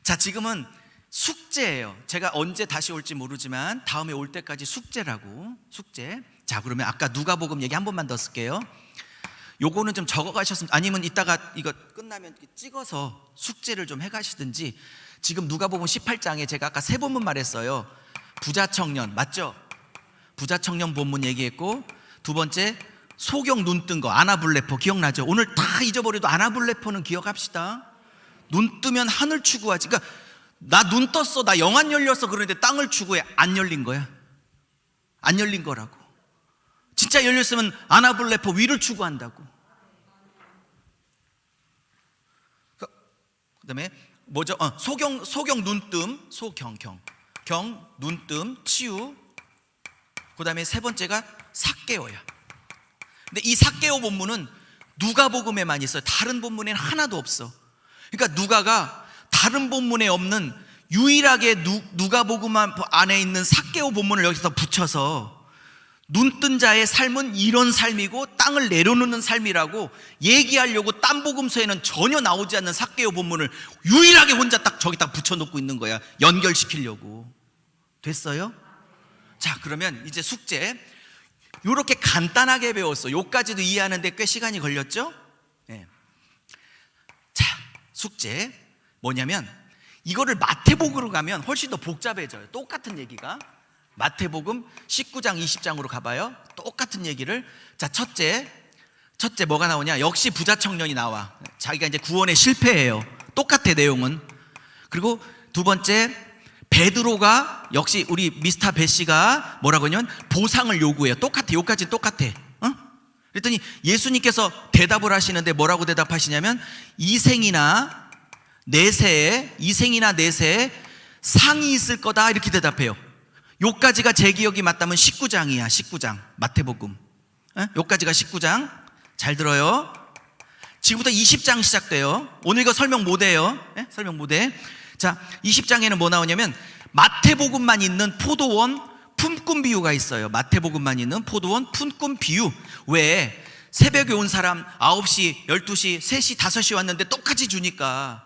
자, 지금은 숙제예요. 제가 언제 다시 올지 모르지만 다음에 올 때까지 숙제라고. 숙제. 자, 그러면 아까 누가복음 얘기 한 번만 더 쓸게요. 요거는 좀 적어 가셨으면, 아니면 이따가 이거 끝나면 찍어서 숙제를 좀 해 가시든지. 지금 누가복음 18장에 제가 아까 세 본문 말했어요. 부자 청년, 맞죠? 부자 청년 본문 얘기했고, 두 번째 소경 눈 뜬 거, 아나블레퍼 기억나죠? 오늘 다 잊어버려도 아나블레퍼는 기억합시다. 눈 뜨면 하늘 추구하지. 그러니까 나 눈 떴어, 나 영 안 열렸어, 그런데 땅을 추구해. 안 열린 거야. 안 열린 거라고. 진짜 열렸으면 아나블레포 위를 추구한다고. 그다음에 뭐죠? 소경 눈뜸, 경 눈뜸 치유. 그다음에 세 번째가 삭개오야. 근데 이 삭개오 본문은 누가복음에만 있어요. 다른 본문에는 하나도 없어. 그러니까 누가가 다른 본문에 없는 유일하게 누가복음 안에 있는 삭개오 본문을 여기서 붙여서 눈뜬 자의 삶은 이런 삶이고 땅을 내려놓는 삶이라고 얘기하려고 딴 복음서에는 전혀 나오지 않는 삭개오 본문을 유일하게 혼자 딱 저기 딱 붙여놓고 있는 거야. 연결시키려고. 됐어요? 자, 그러면 이제 숙제 이렇게 간단하게 배웠어. 요까지도 이해하는데 꽤 시간이 걸렸죠? 네. 자, 숙제 뭐냐면 이거를 마태복음으로 가면 훨씬 더 복잡해져요. 똑같은 얘기가. 마태복음 19장 20장으로 가봐요. 똑같은 얘기를. 자, 첫째 뭐가 나오냐? 역시 부자 청년이 나와. 자기가 이제 구원에 실패해요. 똑같아 내용은. 그리고 두 번째 베드로가 역시 우리 미스터 베시가 뭐라고 하냐면 보상을 요구해요. 똑같아. 요까지 똑같아. 그랬더니 예수님께서 대답을 하시는데 뭐라고 대답하시냐면 이생이나 내세에 상이 있을 거다 이렇게 대답해요. 요까지가 제 기억이 맞다면 19장이야. 19장 마태복음. 요까지가 19장. 잘 들어요. 지금부터 20장 시작돼요. 오늘 이거 설명 못해요. 설명 못해. 자, 20장에는 뭐 나오냐면 마태복음만 있는 포도원 품꾼 비유가 있어요. 마태복음만 있는 포도원 품꾼 비유. 왜 새벽에 온 사람 9시, 12시, 3시, 5시 왔는데 똑같이 주니까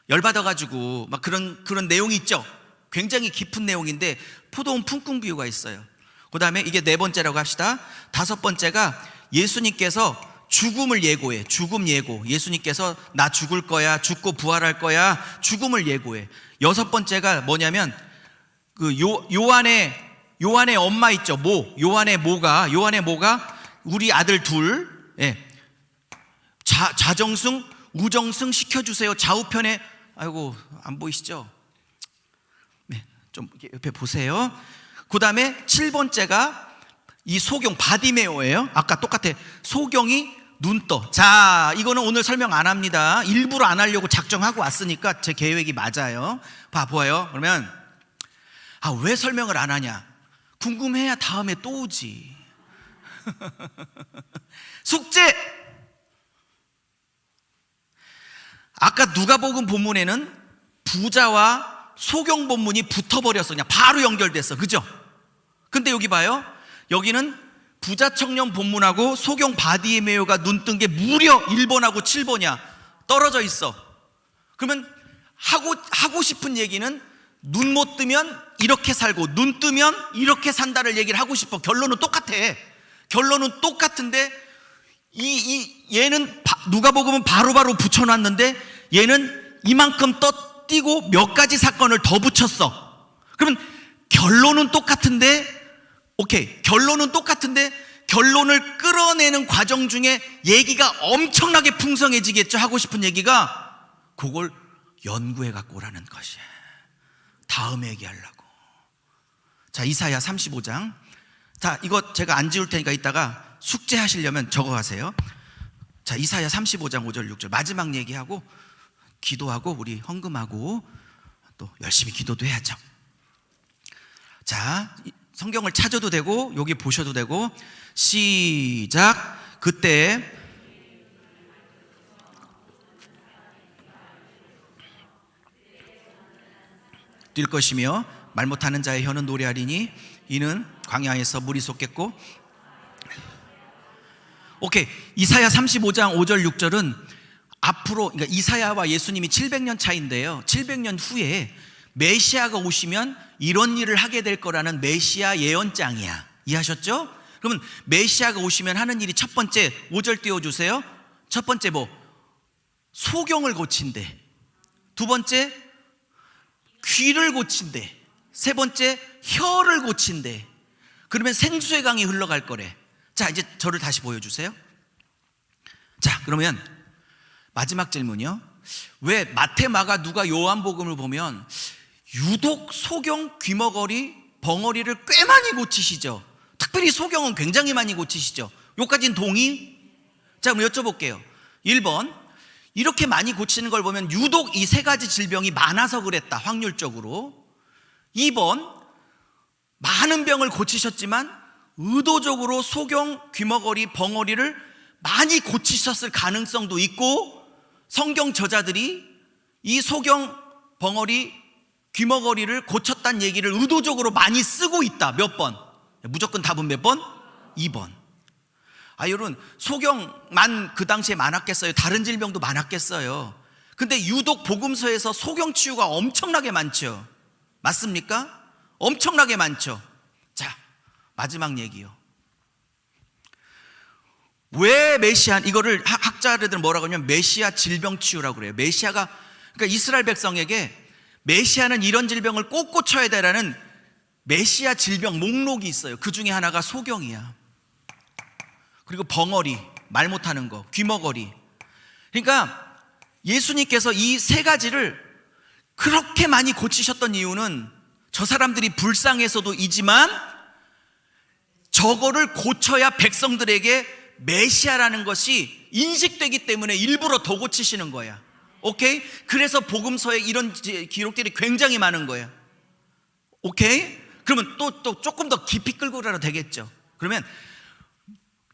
열받아가지고 막 그런 내용이 있죠. 굉장히 깊은 내용인데 포도원 품꾼 비유가 있어요. 그 다음에 이게 네 번째라고 합시다. 다섯 번째가 예수님께서 죽음을 예고해. 죽음 예고. 예수님께서 나 죽을 거야, 죽고 부활할 거야, 죽음을 예고해. 여섯 번째가 뭐냐면 그 요한의 엄마 있죠. 요한의 모가 우리 아들 둘, 좌정승 우정승 시켜주세요. 좌우편에. 아이고 안 보이시죠? 네, 좀 옆에 보세요. 그 다음에 7번째가 이 소경 바디메오예요. 아까 똑같아. 소경이 눈 떠. 자, 이거는 오늘 설명 안 합니다. 일부러 안 하려고 작정하고 왔으니까 제 계획이 맞아요. 봐봐요. 그러면 왜 설명을 안 하냐? 궁금해야 다음에 또 오지. 숙제. 아까 누가복음 본문에는 부자와 소경 본문이 붙어버렸어. 그냥 바로 연결됐어. 그죠? 근데 여기 봐요. 여기는 부자 청년 본문하고 소경 바디메오가 눈뜬 게 무려 1번하고 7번이야. 떨어져 있어. 그러면 하고 싶은 얘기는 눈 못 뜨면 이렇게 살고 눈 뜨면 이렇게 산다를 얘기를 하고 싶어. 결론은 똑같아. 결론은 똑같은데 얘는 누가복음은 바로바로 붙여놨는데 얘는 이만큼 띄고 몇 가지 사건을 더 붙였어. 그러면 결론은 똑같은데, 오케이, 결론은 똑같은데 결론을 끌어내는 과정 중에 얘기가 엄청나게 풍성해지겠죠. 하고 싶은 얘기가. 그걸 연구해 갖고 오라는 것이야. 다음에 얘기하려고. 자, 이사야 35장. 자, 이거 제가 안 지울 테니까 이따가 숙제하시려면 적어가세요. 자, 이사야 35장 5절 6절 마지막 얘기하고 기도하고 우리 헌금하고 또 열심히 기도도 해야죠. 자, 성경을 찾아도 되고 여기 보셔도 되고. 시작. 그때 뛸 것이며 말 못하는 자의 혀는 노래하리니 이는 광야에서 물이 솟겠고. 오케이, 이사야 35장 5절 6절은 앞으로, 그러니까 이사야와 예수님이 700년 차인데요, 700년 후에 메시아가 오시면 이런 일을 하게 될 거라는 메시아 예언장이야. 이해하셨죠? 그러면 메시아가 오시면 하는 일이 첫 번째, 5절 띄워주세요. 첫 번째 소경을 고친대. 두 번째 귀를 고친대. 세 번째 혀를 고친대. 그러면 생수의 강이 흘러갈 거래. 자, 이제 저를 다시 보여주세요. 자, 그러면 마지막 질문이요. 왜 마태, 마가, 누가, 요한복음을 보면 유독 소경, 귀머거리, 벙어리를 꽤 많이 고치시죠? 특별히 소경은 굉장히 많이 고치시죠. 요까지는 동의? 자, 그럼 여쭤볼게요. 1번, 이렇게 많이 고치는 걸 보면 유독 이 세 가지 질병이 많아서 그랬다, 확률적으로. 2번, 많은 병을 고치셨지만 의도적으로 소경, 귀머거리, 벙어리를 많이 고치셨을 가능성도 있고, 성경 저자들이 이 소경, 벙어리, 귀머거리를 고쳤다는 얘기를 의도적으로 많이 쓰고 있다. 몇 번? 무조건 답은 몇 번? 2번. 여러분, 소경만 그 당시에 많았겠어요? 다른 질병도 많았겠어요? 근데 유독 복음서에서 소경 치유가 엄청나게 많죠. 맞습니까? 엄청나게 많죠. 자, 마지막 얘기요. 왜 메시아, 이거를 학자들은 뭐라고 하냐면 메시아 질병 치유라고 그래요. 메시아가, 그러니까 이스라엘 백성에게 메시아는 이런 질병을 꼭 고쳐야 되라는 메시아 질병 목록이 있어요. 그 중에 하나가 소경이야. 그리고 벙어리, 말 못하는 거, 귀머거리. 그러니까 예수님께서 이 세 가지를 그렇게 많이 고치셨던 이유는 저 사람들이 불쌍해서도 이지만 저거를 고쳐야 백성들에게 메시아라는 것이 인식되기 때문에 일부러 더 고치시는 거야. 오케이? 그래서 복음서에 이런 기록들이 굉장히 많은 거야. 오케이? 그러면 또 조금 더 깊이 끌고 가도 되겠죠. 그러면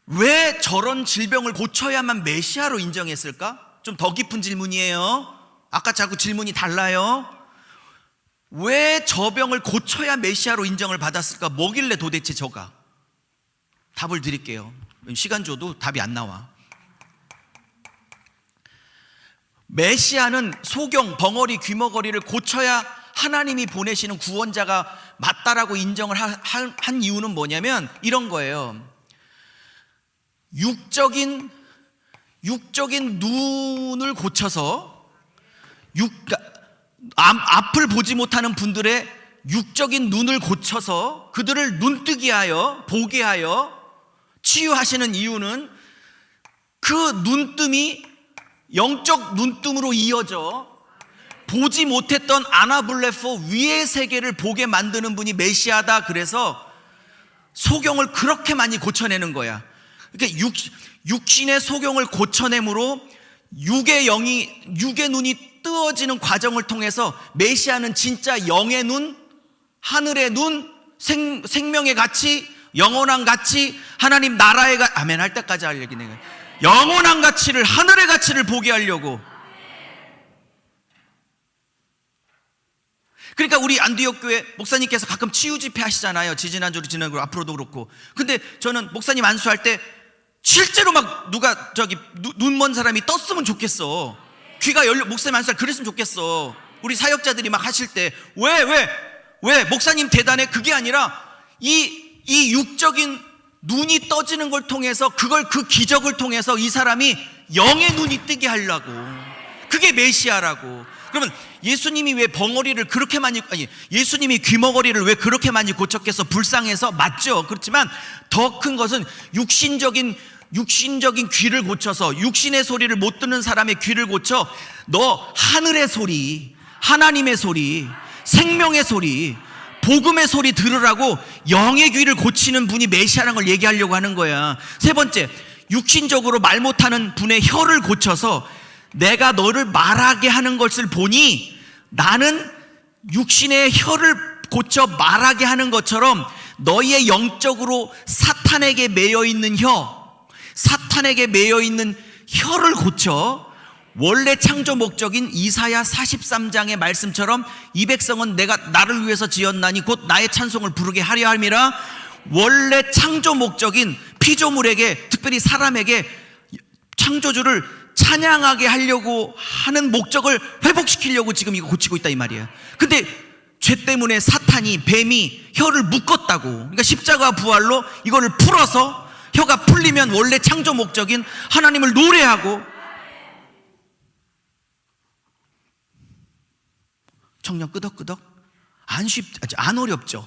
왜 저런 질병을 고쳐야만 메시아로 인정했을까? 좀 더 깊은 질문이에요. 아까 자꾸 질문이 달라요. 왜 저 병을 고쳐야 메시아로 인정을 받았을까? 뭐길래 도대체 저가? 답을 드릴게요. 시간 줘도 답이 안 나와. 메시아는 소경, 벙어리, 귀머거리를 고쳐야 하나님이 보내시는 구원자가 맞다라고 인정을 한 이유는 뭐냐면 이런 거예요. 육적인 눈을 고쳐서 앞을 보지 못하는 분들의 육적인 눈을 고쳐서 그들을 눈뜨게 하여 보게 하여 치유하시는 이유는 그 눈뜸이 영적 눈뜸으로 이어져 보지 못했던 아나블레포 위의 세계를 보게 만드는 분이 메시아다. 그래서 소경을 그렇게 많이 고쳐내는 거야. 그러니까 육신의 소경을 고쳐내므로 육의 눈이 뜨어지는 과정을 통해서 메시아는 진짜 영의 눈, 하늘의 눈, 생명의 가치, 영원한 가치, 하나님 나라의 아멘 할 때까지 할 얘기네. 영원한 가치를, 하늘의 가치를 보게 하려고. 그러니까 우리 안디옥 교회 목사님께서 가끔 치유 집회 하시잖아요. 지지난주로 지난주 앞으로도 그렇고. 근데 저는 목사님 안수할 때 실제로 막 누가 눈 먼 사람이 떴으면 좋겠어. 귀가 열려, 목사님 안수할 그랬으면 좋겠어. 우리 사역자들이 막 하실 때 왜 목사님 대단해? 그게 아니라 이 육적인 눈이 떠지는 걸 통해서 그 기적을 통해서 이 사람이 영의 눈이 뜨게 하려고. 그게 메시아라고. 그러면 예수님이 왜 벙어리를 그렇게 많이, 예수님이 귀머거리를 왜 그렇게 많이 고쳤겠어? 불쌍해서? 맞죠. 그렇지만 더 큰 것은 육신적인 귀를 고쳐서 육신의 소리를 못 듣는 사람의 귀를 고쳐 너 하늘의 소리, 하나님의 소리, 생명의 소리, 복음의 소리 들으라고 영의 귀를 고치는 분이 메시아라는 걸 얘기하려고 하는 거야. 세 번째, 육신적으로 말 못하는 분의 혀를 고쳐서 내가 너를 말하게 하는 것을 보니 나는 육신의 혀를 고쳐 말하게 하는 것처럼 너희의 영적으로 사탄에게 매여있는 혀를 고쳐 원래 창조 목적인 이사야 43장의 말씀처럼 이 백성은 내가 나를 위해서 지었나니 곧 나의 찬송을 부르게 하려 함이라. 원래 창조 목적인 피조물에게, 특별히 사람에게 창조주를 찬양하게 하려고 하는 목적을 회복시키려고 지금 이거 고치고 있다 이 말이에요. 근데 죄 때문에 사탄이, 뱀이 혀를 묶었다고. 그러니까 십자가 부활로 이거를 풀어서 혀가 풀리면 원래 창조 목적인 하나님을 노래하고. 청년 끄덕끄덕? 안 어렵죠?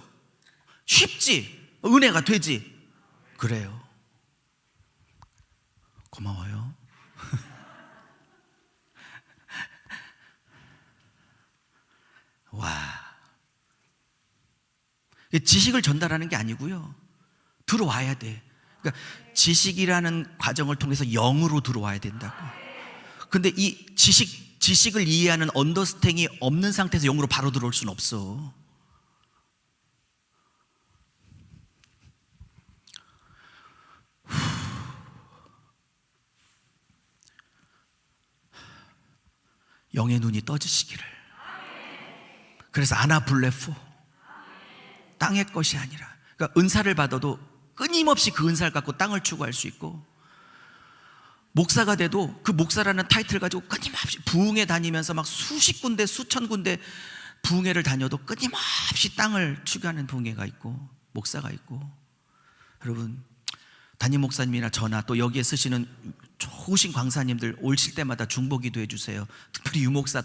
쉽지? 은혜가 되지? 그래요. 고마워요. 와. 지식을 전달하는 게 아니고요. 들어와야 돼. 그러니까 지식이라는 과정을 통해서 영으로 들어와야 된다고. 근데 이 지식을 이해하는 언더스탠딩이 없는 상태에서 영으로 바로 들어올 수는 없어. 영의 눈이 떠지시기를. 그래서 아나블레포, 땅의 것이 아니라, 그러니까 은사를 받아도 끊임없이 그 은사를 갖고 땅을 추구할 수 있고, 목사가 돼도 그 목사라는 타이틀 가지고 끊임없이 부흥회 다니면서 막 수십 군데 수천 군데 부흥회를 다녀도 끊임없이 땅을 추구하는 부흥회가 있고 목사가 있고. 여러분, 담임 목사님이나 저나 또 여기에 쓰시는 좋으신 광사님들 오실 때마다 중보기도 해주세요. 특별히 유목사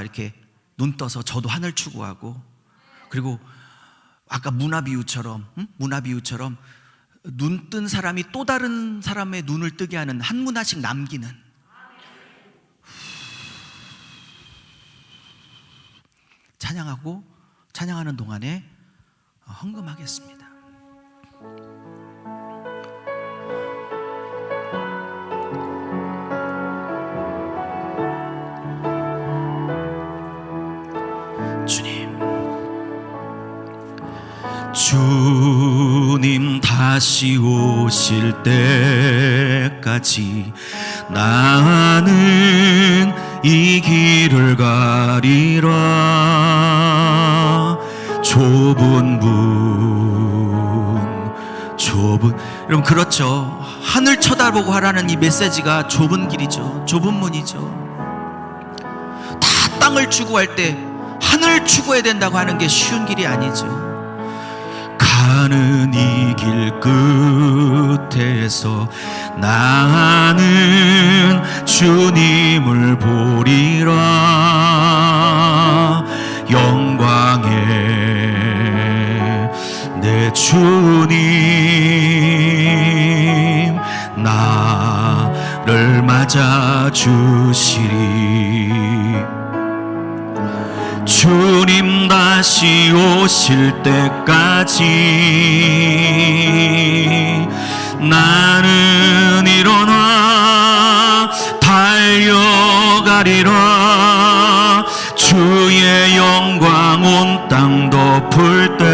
이렇게 눈 떠서 저도 하늘 추구하고, 그리고 아까 문화비유처럼 눈 뜬 사람이 또 다른 사람의 눈을 뜨게 하는 한 문화씩 남기는, 찬양하는 동안에 헌금하겠습니다. 주님 다시 오실 때까지 나는 이 길을 가리라. 여러분, 그렇죠. 하늘 쳐다보고 하라는 이 메시지가 좁은 길이죠. 좁은 문이죠. 다 땅을 추구할 때 하늘 추구해야 된다고 하는 게 쉬운 길이 아니죠. 가는 이 길 끝에서 나는 주님을 보리라. 영광의 내 주님 나를 맞아 주시리. 주님 다시 오실 때까지 나는 일어나 달려가리라. 주의 영광 온 땅 덮을 때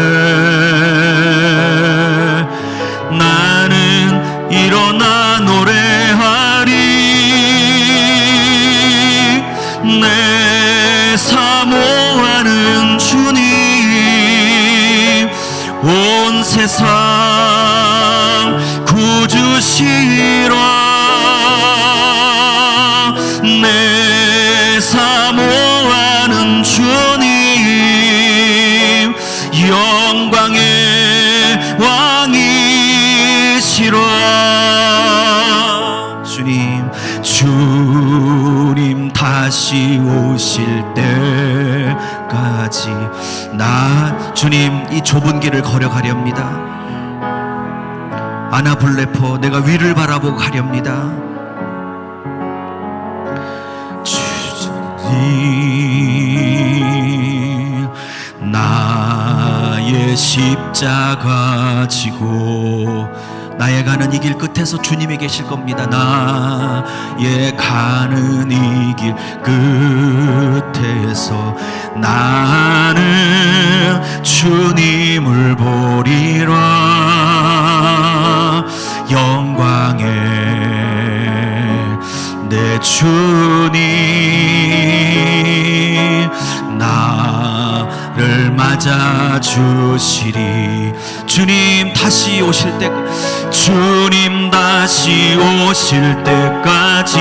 나는 일어나 노래하리. 내 사모하는 주님 온 세상 구주시라. 내 사모하는 주님 영광의 왕이시라. 주님 다시 오실 때까지 주님 이 좁은 길을 걸어가렵니다. 아나블레포, 내가 위를 바라보고 가렵니다. 주님 나의 십자가 지고 나의 가는 이 길 끝에서 주님이 계실 겁니다. 나의 가는 이 길 끝에서 나는 주님을 보리라. 영광의 내 주님 나를 맞아 주시리. 주님 다시 오실 때까지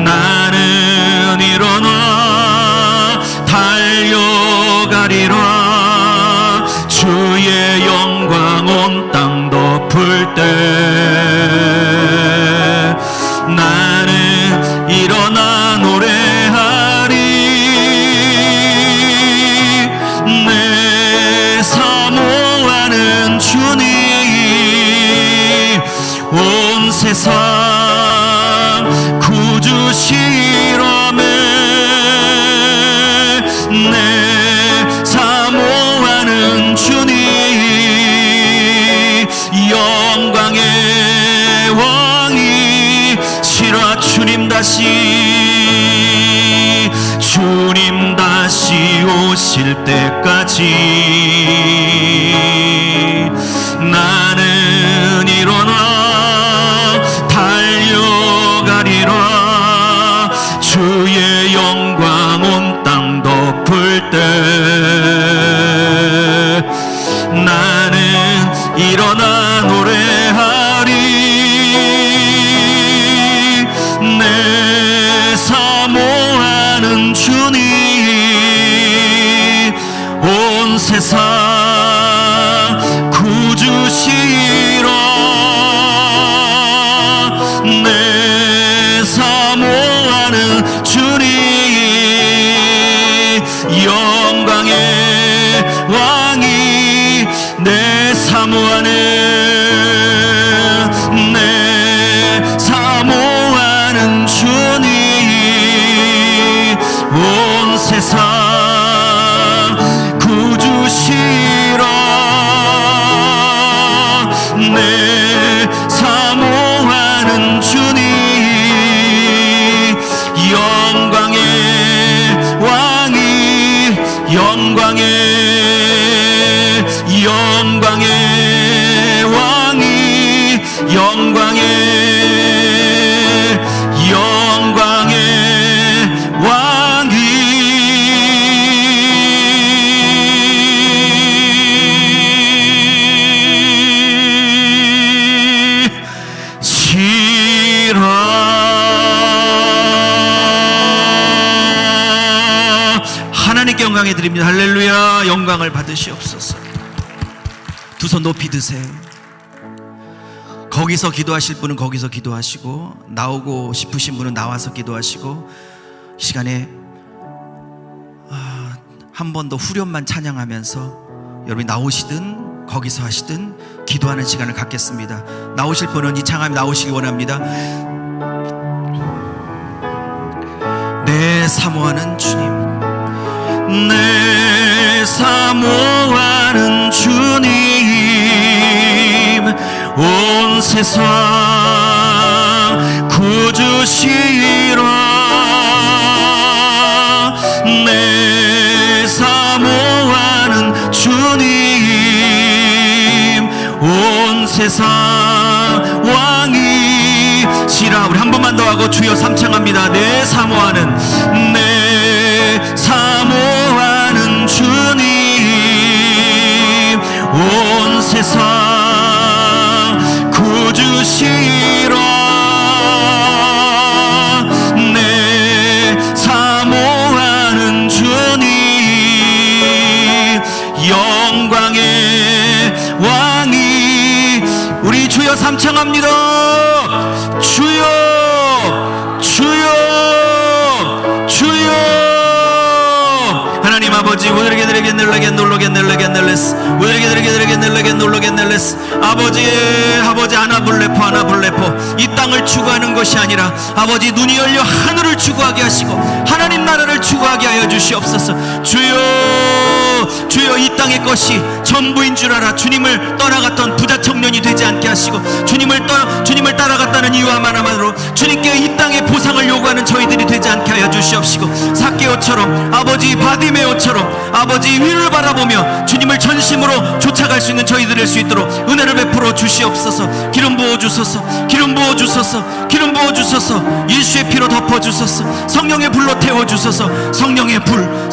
나는 일어나 달려가리라. 주의 영광 온 땅 덮을 때 나는 일어나 노래하리. 내 사모하는 주님 온 세상 구주시라매. 내 사모하는 주님 다시 오실 때까지 나는 일어나 달려가리라. 주의 영광 온 땅 덮을 때 나는 일어나 노래하리. 내 사모하는 주님 온 세상 구주시라. 내 사모하는 주님 영광의 왕이 내 사모하는 주님 온 세상 구주시라. 내 사모하는 주님 영광의 왕이 영광의 왕이 영광의 왕이 시라. 하나님께 영광해 드립니다. 할렐루야. 영광을 받으시옵소서. 두 손 높이 드세요. 거기서 기도하실 분은 거기서 기도하시고, 나오고 싶으신 분은 나와서 기도하시고, 시간에 한 번 더 후렴만 찬양하면서 여러분이 나오시든 거기서 하시든 기도하는 시간을 갖겠습니다. 나오실 분은 이 창함에 나오시기 원합니다. 내 사모하는 주님, 내 사모하는 주님 온 세상 구주시라. 내 사모하는 주님 온 세상 왕이 시라. 우리 한 번만 더 하고 주여 삼창합니다. 내 사모하는 주님 온 세상 구주시라. 내 사모하는 주님 영광의 왕이. 우리 주여 삼창합니다. 주여 주여 주여. 하나님 아버지, 우리에게 아버지 아나블레포 이 땅을 추구하는 것이 아니라 아버지 눈이 열려 하늘을 추구하게 하시고 하나님 나라를 추구하게 하여 주시옵소서. 주여 이 땅의 것이 전부인 줄 알아 주님을 떠나갔던 부자 청년이 되지 않게 하시고, 주님을 따라갔다는 이유 하나만으로 주님께 이 땅의 보상을 요구하는 저희들이 되지 않게 하여 주시옵시고, 삭개오처럼 아버지 바디메오처럼 아버지 위를 바라보며 주님을 전심으로 쫓아갈 수 있는 저희들 될 수 있도록 은혜를 베풀어 주시옵소서. 기름 부어 주소서. 예수의 피로 덮어 주소서. 성령의 불로 태워 주소서. 성령의 불